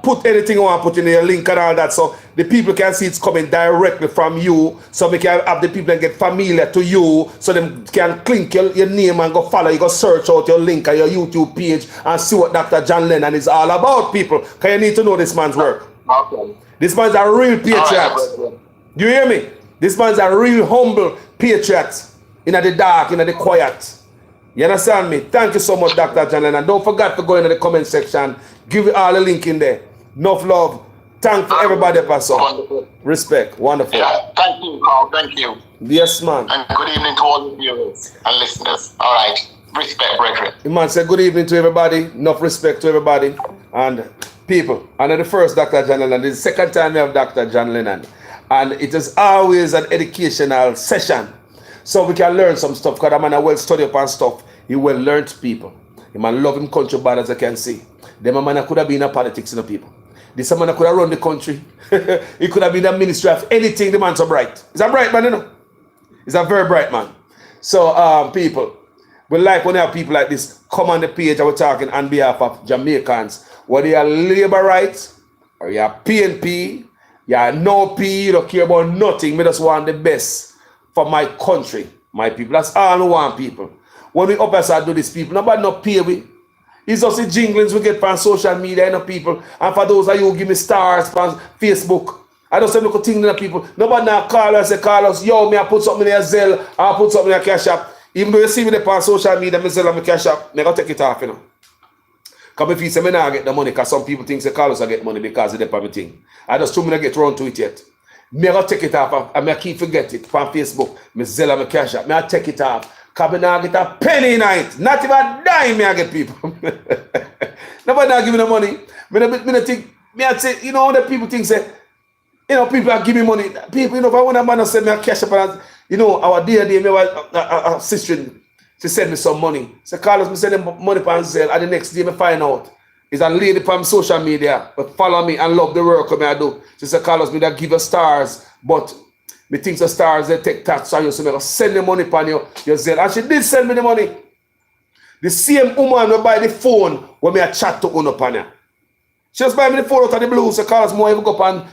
put anything you want to put in your link and all that, so the people can see it's coming directly from you, so we can have the people that get familiar to you, so them can click your name and go follow, you go search out your link and your YouTube page and see what Dr. John Lennon is all about, people, because you need to know this man's work. Okay. This man's a real patriot. Do you hear me? This man's a real humble patriot in the dark, in the quiet. You understand me? Thank you so much, Dr. John Lennon. Don't forget to go into the comment section. Give it all a link in there. Enough love. Thank for everybody, Pastor. Wonderful. Respect. Wonderful. Yeah. Thank you, Carl. Thank you. Yes, man. And good evening to all the viewers and listeners. All right. Respect, brethren. Man said good evening to everybody. Enough respect to everybody. And people. And the first Dr. John Lennon. This is the second time we have Dr. John Lennon. And it is always an educational session. So we can learn some stuff. Because I'm a well studied upon stuff. He well learned people. He man love him country bad as I can see. Them man could have been in politics in the people. This man could have run the country. He could have been a ministry of anything. The man's so bright. He's a bright man, you know. He's a very bright man. So people, we like when we have people like this come on the page and we're talking on behalf of Jamaicans. Whether you're labor rights or you're PNP, you're no P, you don't care about nothing. We just want the best for my country, my people. That's all we want, people. When we up as I do this, people, nobody not pay we. It's just the jinglings we get from social media, you know, people. And for those of you who give me stars from Facebook, I don't say look at things to people. Nobody now call us and say, Carlos, yo, me I put something in your Zelle, I put something in your Cash App. Even though you see me there on social media, me Zelle and my Cash App, me go take it off, you know. Because if you say me now get the money, because some people think say Carlos I get money because of the everything. I just told me to get around to it yet. Me I go take it off and me I keep forget it from Facebook, me Zelle and my Cash App. Me I take it off. Because me now get a penny in it. Not even a dime me I get people. Nobody now give me the money. Me think, me I say, you know, the people think say, you know, people are giving me money. People, you know, if I want a man to send me a Cash App, and, you know, our dear, me a sister, she send me some money. Say, Carlos, me send them money for Zelle, and the next day me find out. It's a lady from social media, but follow me and love the work I do. She said, Carlos, me that give her stars, but me think the stars, they take tax on you, so me send the money upon your Zelle. And she did send me the money. The same woman will buy the phone when me a chat to her upon her. She just buy me the phone out of the blue, so Carlos, more ever go up and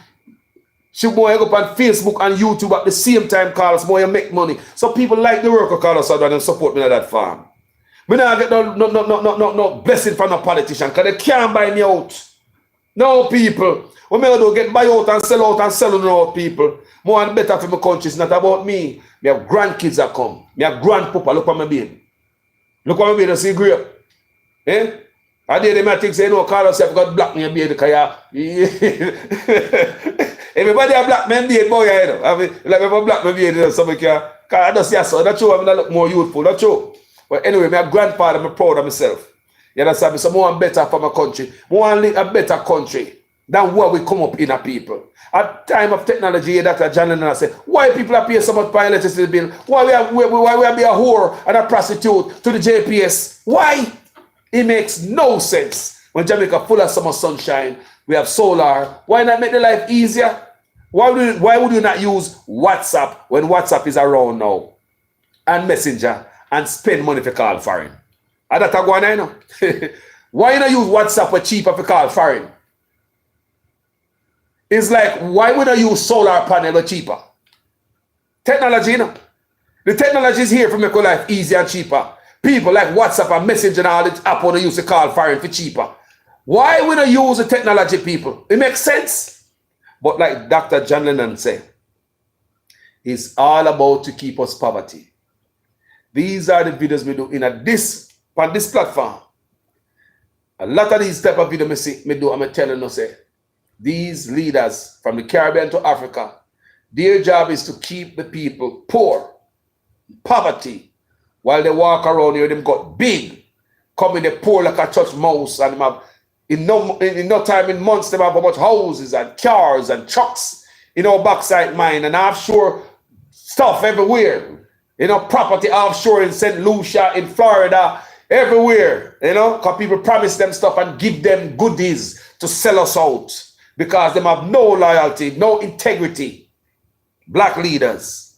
Should more go up on Facebook and YouTube at the same time, call us, more you make money. So people like the work of call us out and support me at that farm. Me not get no blessing from no politician because they can't buy me out. No people. When me do get buy out and sell out people. More and better for my country. It's not about me. Me have grandkids that come. Me have grandpapa. Look at my baby. Look at my baby. See grape. Eh? I did them I think say no call yourself got black me baby because everybody have black men beard boy you know. I mean like if a black man beard somebody can I just see so that's true I mean I look more youthful, that's true. But anyway, my grandfather, I'm proud of myself. You understand me? So more and better for my country. More and live a better country than what we come up in a people. At time of technology, Dr. John Lennon I said, why people are paying so much for electricity bill? Why we be a whore and a prostitute to the JPS? Why? It makes no sense. When Jamaica full of summer sunshine, we have solar. Why not make the life easier? Why would you not use WhatsApp when WhatsApp is around now? And Messenger and spend money for call foreign? And that's what I know. Why not use WhatsApp for cheaper for call foreign? It's like, why would I use solar panel for cheaper? Technology, you know. The technology is here to make your life easier and cheaper. People like WhatsApp and Messenger and all the app want to use the call foreign for cheaper. Why would I use the technology, people? It makes sense. But like Dr. John Lennon said, it's all about to keep us poverty. These are the videos we do on this platform. A lot of these type of videos me do, I'm telling you, say, these leaders from the Caribbean to Africa, their job is to keep the people poor, poverty, while they walk around here, them got big, come in the poor like a church mouse, and have, in no time, in months, they have about houses and cars and trucks in our bauxite mine and offshore stuff everywhere. You know, property offshore in St. Lucia, in Florida, everywhere, you know, because people promise them stuff and give them goodies to sell us out because they have no loyalty, no integrity. Black leaders.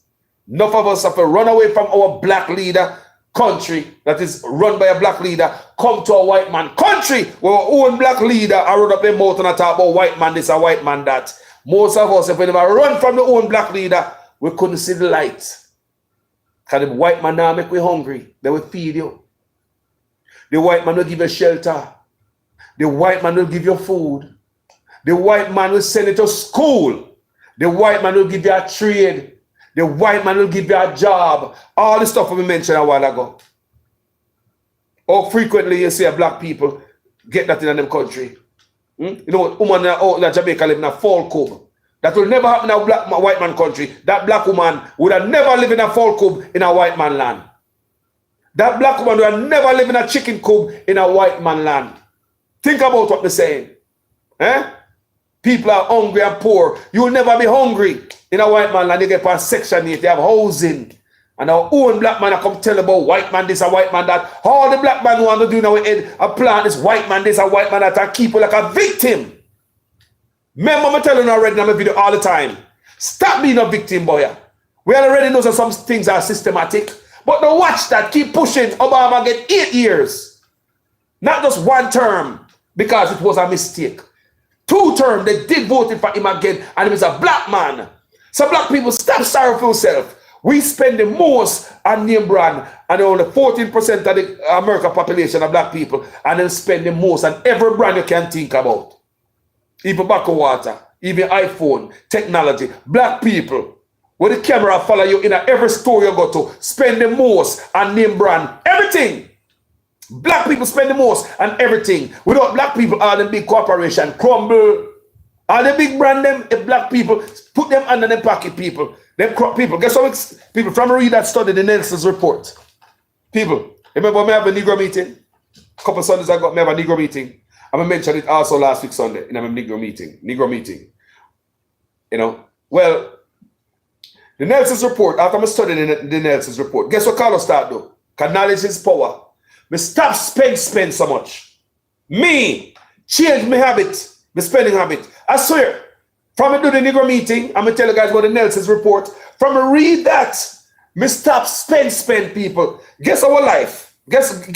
Enough of us have to run away from our black leader country that is run by a black leader, come to a white man country where our own black leader are run up their mouth and talk about white man this and white man that. Most of us, if we never run from the own black leader, we couldn't see the light. Because the white man now make we hungry. They will feed you. The white man will give you shelter. The white man will give you food. The white man will send you to school. The white man will give you a trade. The white man will give you a job. All the stuff we mentioned a while ago. Or frequently you see black people get that in them country. You know, woman out in Jamaica live in a fall cove. That will never happen in a white man country. That black woman would have never lived in a fall coop in a white man land. That black woman would have never lived in a chicken coop in a white man land. Think about what they're saying. Eh? People are hungry and poor. You will never be hungry in a white man land. They get past Section 8. They have housing. And our own black man come tell about white man this, a white man that. All the black man want to do in our head, a plan this, white man this, a white man that, and keep you like a victim. Remember, I'm telling you already in my video all the time. Stop being a victim, boy. We already know that some things are systematic. But don't watch that. Keep pushing. Obama get 8 years. Not just 1 term because it was a mistake. 2 terms, they did vote for him again, and he was a black man. So black people, stop sorry for yourself. We spend the most on name brand, and only 14% of the American population are black people, and then spend the most on every brand you can think about. Even back water, even iPhone, technology, black people, where the camera follow you in every store you go to, spend the most on name brand, everything. Black people spend the most on everything. Without black people, all the big corporation crumble. All the big brand them, if black people, put them under their pocket, people. Them people, guess what? People from read that study, the Nelson's report. People, remember me have a Negro meeting? A couple of Sundays ago, me have a Negro meeting. I mentioned it also last week Sunday in a Negro meeting. You know, well, the Nelson's report, after I studied the Nelson's report, guess what Carlos start do? Because knowledge is power. Me stop spend so much. Me change my habit, my spending habit. I swear, from me do the Negro meeting, I'm gonna tell you guys about the Nelson's report. From me read that, me stop spend people. Guess our life. Guess.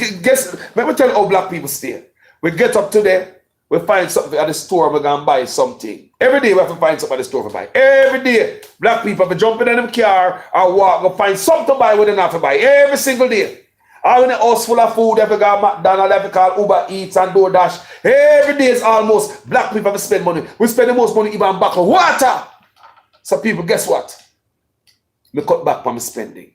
Let me tell you how black people stay. We get up today, we find something at the store, we're going to buy something. Every day we have to find something at the store to buy. Every day, black people have to jump in them car or walk, go find something to buy we don't have to buy. Every single day. All in the house full of food, every guy McDonald's, every call Uber Eats and DoorDash. Every day is almost black people have to spend money. We spend the most money even on bottle of water. So people, guess what? Me cut back from my spending.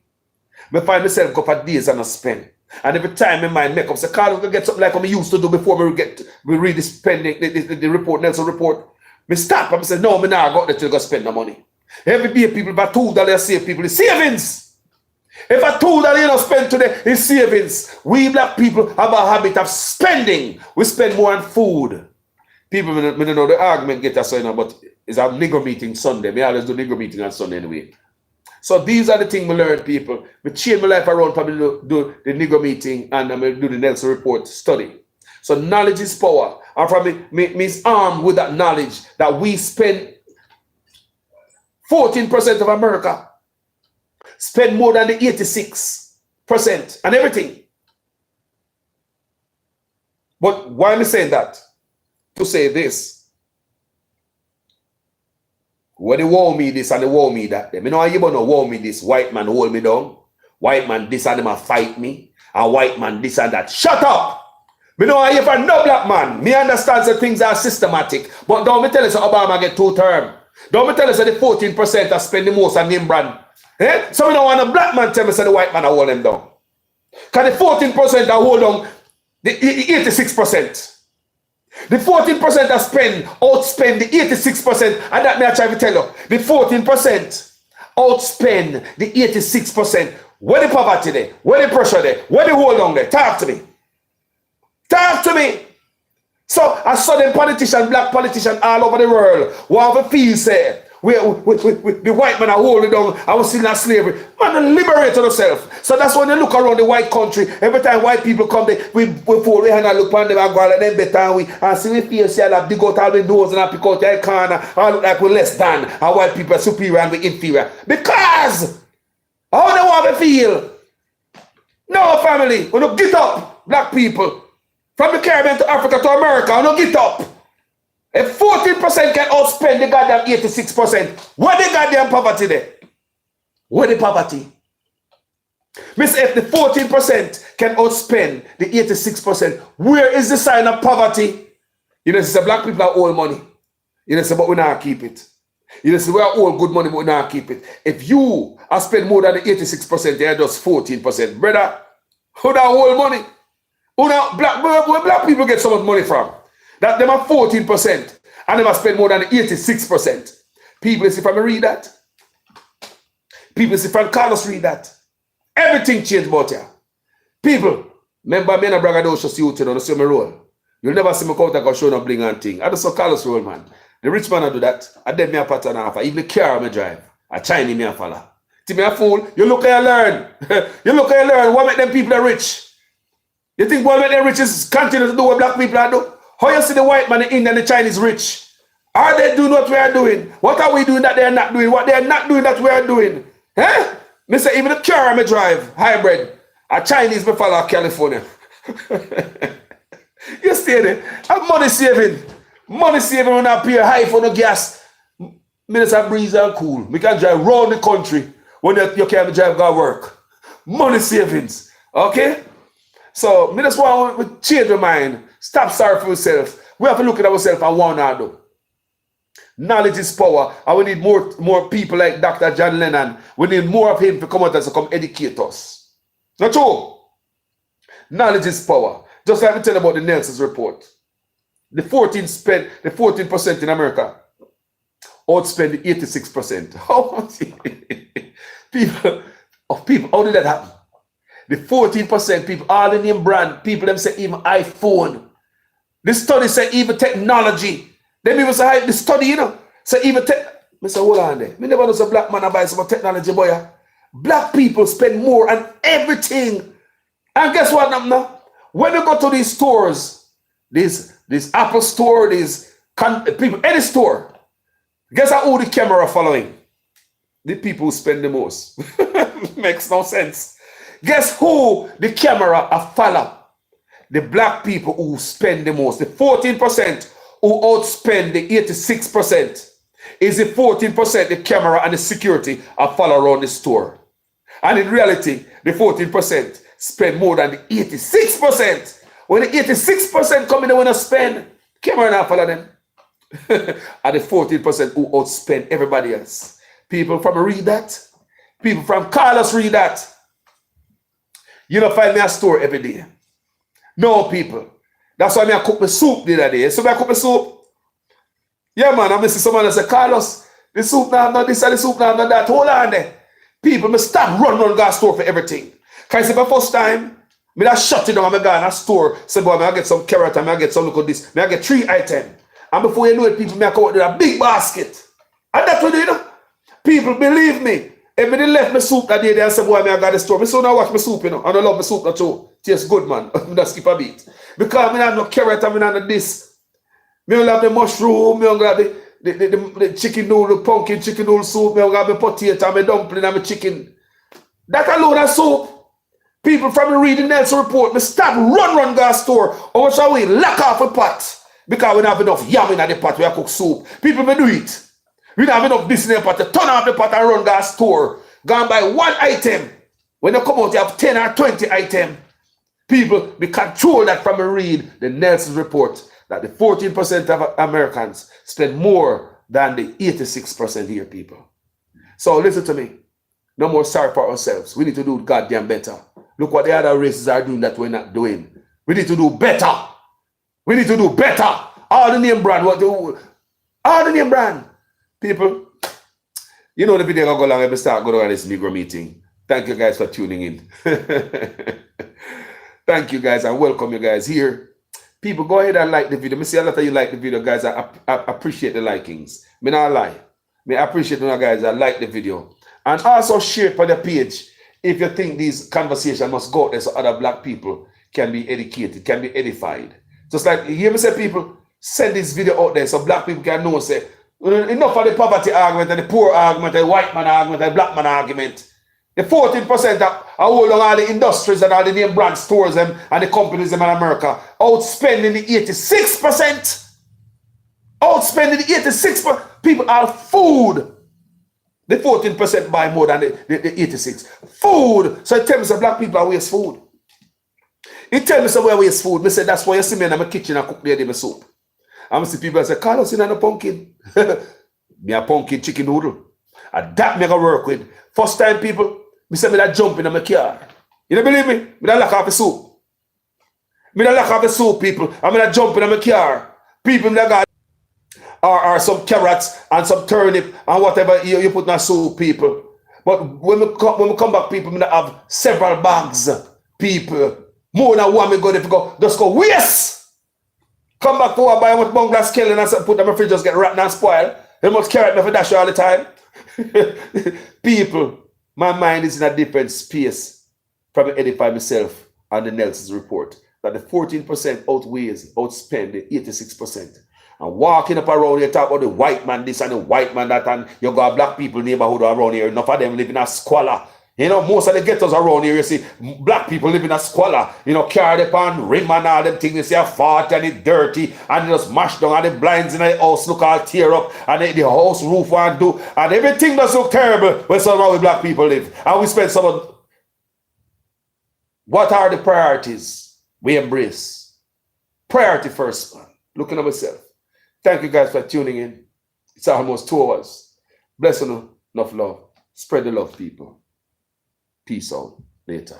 Me find myself go for days and I spend. And every time my mind make up, say, Carl, we can get something like we used to do before we read the spending, the report, Nelson report. Me stop and I say, no, me now go there to go spend the money. Every day people buy $2 save people, the savings. If a $2 you don't spend today is savings. We black people have a habit of spending. We spend more on food. People may not know the argument get us, but it's a nigger meeting Sunday. Me always do nigger meeting on Sunday anyway. So these are the things we learn, people. We change my life around, probably do the nigger meeting and I do the Nelson report study. So knowledge is power. And from me armed with that knowledge that we spend 14% of America spend more than the 86% and everything. But why am I saying that? To say this. When they war me this and they war me that, you know how you gonna war me this, white man hold me down, white man this and them a fight me, and white man this and that. Shut up! Me know if I no black man, me understand that things are systematic, but don't me tell us that Obama get 2 terms. Don't me tell us that the 14% are spend the most on name brand. Eh? So we don't want a black man tell me that the white man hold them down. Because the 14% are hold on the 86%. The 14% that outspend the 86%, and that may I try to tell you. The 14% outspend the 86%. Where the poverty there? Where the pressure there? Where the hold on there? Talk to me. Talk to me. So I saw them politicians, black politicians all over the world, who have a feel say, the white man are holding down, I was still in slavery. Man, liberate yourself. So that's when you look around the white country, every time white people come there, we fold we hand and look on them and go and them better and see we feel say I dig out all the doors and I pick out their corner and look like we're less than and white people are superior and we inferior. Because how they want to feel? No family, we don't get up, black people. From the Caribbean to Africa to America, we don't get up. If 14% can outspend the goddamn 86%, where the goddamn poverty there? Where the poverty? Miss, if the 14% can outspend the 86%, where is the sign of poverty? You know, say black people are owe money. You know, say, but we not keep it. You know, say we are all good money, but we not keep it. If you are spend more than the 86%, they are just 14%. Brother, who that owe money? Who now where black people get so much money from? That them are 14% and they must spend more than 86%. People see from me read that. People see from Carlos read that. Everything changed about here. People, remember me and a brother don't show you to see me roll. You'll never see me come out and show no bling and thing. I just saw Carlos roll, man. The rich man I do that. I did me a pattern off. Even the car I drive. I Chinese me a follow. See me a fool. You look at you learn. You look at you learn. What make them people are rich? You think what make them rich is continue to do what black people are doing? How you see the white man, the Indian, the Chinese rich? Are they doing what we are doing? What are we doing that they are not doing? What they are not doing that we are doing? Eh? Me say even the car I drive, hybrid, a Chinese me follow California. You see there? I'm money saving. Money saving when I pay high for no gas. Me just have breeze and cool. Me can drive around the country when you can't drive go work. Money savings. Okay? So me just want to change your mind. Stop sorry for yourself. We have to look at ourselves and want to do. Knowledge is power. And we need more people like Dr. John Lennon. We need more of him to come out and to come educate us. Not true? Knowledge is power. Just like I tell you about the Nelson's report. The 14% in America outspend the 86%. How people, how did that happen? The 14% people, all the name brand, people them say even iPhone. The study say even technology. Them even say the study, you know. Say even tech. I say, hold on there. Me never know some black man buy some technology, boy. Black people spend more on everything. And guess what now? When you go to these stores, this Apple store, people, any store, guess who the camera following? The people who spend the most. Makes no sense. Guess who the camera follow? the black people who spend the most, the 14% who outspend the 86%, is the 14% the camera and the security are follow around the store. And in reality, the 14% spend more than the 86%. When the 86% come in, they want to spend, camera not follow them. And the 14% who outspend everybody else. People from read that. People from Carlos read that. You don't find me a store every day. No, people. That's why I cook my soup the other day. So I cook my soup. Yeah, man, I see someone that say, Carlos, the soup now, not this and the soup now, not that. Hold on there. People, me stop run gas store for everything. Because if the first time, me that shut it down, I go in a store, say, boy, I get some carrot, I get some look at this, I get 3 items. And before you know it, people, me come out with a big basket. And that's what you know. People, believe me. If me left my soup that day, they say, boy, I got the store. Me so now watch my soup, you know. And I love my soup that too. Tastes good, man. Me not skip a beat. Because me have no carrot, I have no this. Me don't have the mushroom, me don't have the chicken noodle, pumpkin chicken noodle soup, me don't have the potato, me dumpling, and me chicken. That alone is soup. People from the reading Nelson report, me stop run gas store, or shall we lock off a pot? Because we don't have enough yam in the pot where I cook soup. People may do it. We don't have enough this in the pot to turn off the pot and run gas store. Go and buy 1 item. When you come out, you have 10 or 20 items. People, we control that from a read the Nelson report that the 14% of Americans spend more than the 86% here, people. So listen to me. No more sorry for ourselves. We need to do goddamn better. Look what the other races are doing that we're not doing. We need to do better. We need to do better. All the name brand. All the name brand. People, you know the video will go along and start going on this Negro meeting. Thank you guys for tuning in. Thank you guys and welcome you guys here. People, go ahead and like the video. Me see a lot of you like the video, guys. I appreciate the likings. Me not lie. Me appreciate you guys that like the video. And also share it on the page if you think these conversations must go out there so other black people can be educated, can be edified. Just like, you hear me say, people, send this video out there so black people can know, say, enough of the poverty argument and the poor argument, the white man argument, the black man argument. The 14% that are holding all the industries and all the name brand stores and the companies in America, outspending the 86%. Outspending the 86%. People are food. The 14% buy more than the 86. Food. So it tells me some black people are waste food. It tells me some where waste food. I say that's why you see me in my kitchen and cook the soup. I see people that say, Carlos, you know the pumpkin. Me a pumpkin chicken noodle. And that me gonna work with. First time people, me say me that jump in my car. You don't believe me? Me that lock off the soup. Me that lock off the soup, people. And me that jump in my car. People that got or some carrots and some turnip and whatever you put in a soup, people. But when we come back, people, me that have several bags, people. More than one me go, if you go, just go, yes! Come back to buy what bunglass killing and put them in the fridge, just get rotten and spoil. They must carrot me for dash all the time. People, my mind is in a different space from edify myself on the Nelson's report that the 14% outspend the 86%. And walking up around here, talk about the white man this and the white man that, and you got black people neighborhood around here. Enough of them live in a squalor. You know, most of the ghettos around here, you see, black people live in a squalor. You know, carry upon rim and all them things. You see a fart and it's dirty and it just mash down and the blinds in the house look all tear up and the house roof and do and everything that's so terrible when somehow we black people live. And we spend some of. What are the priorities we embrace? Priority first, man. Looking at myself. Thank you guys for tuning in. It's almost 2 hours. Bless you, enough love. Spread the love, people. Peace out. Later.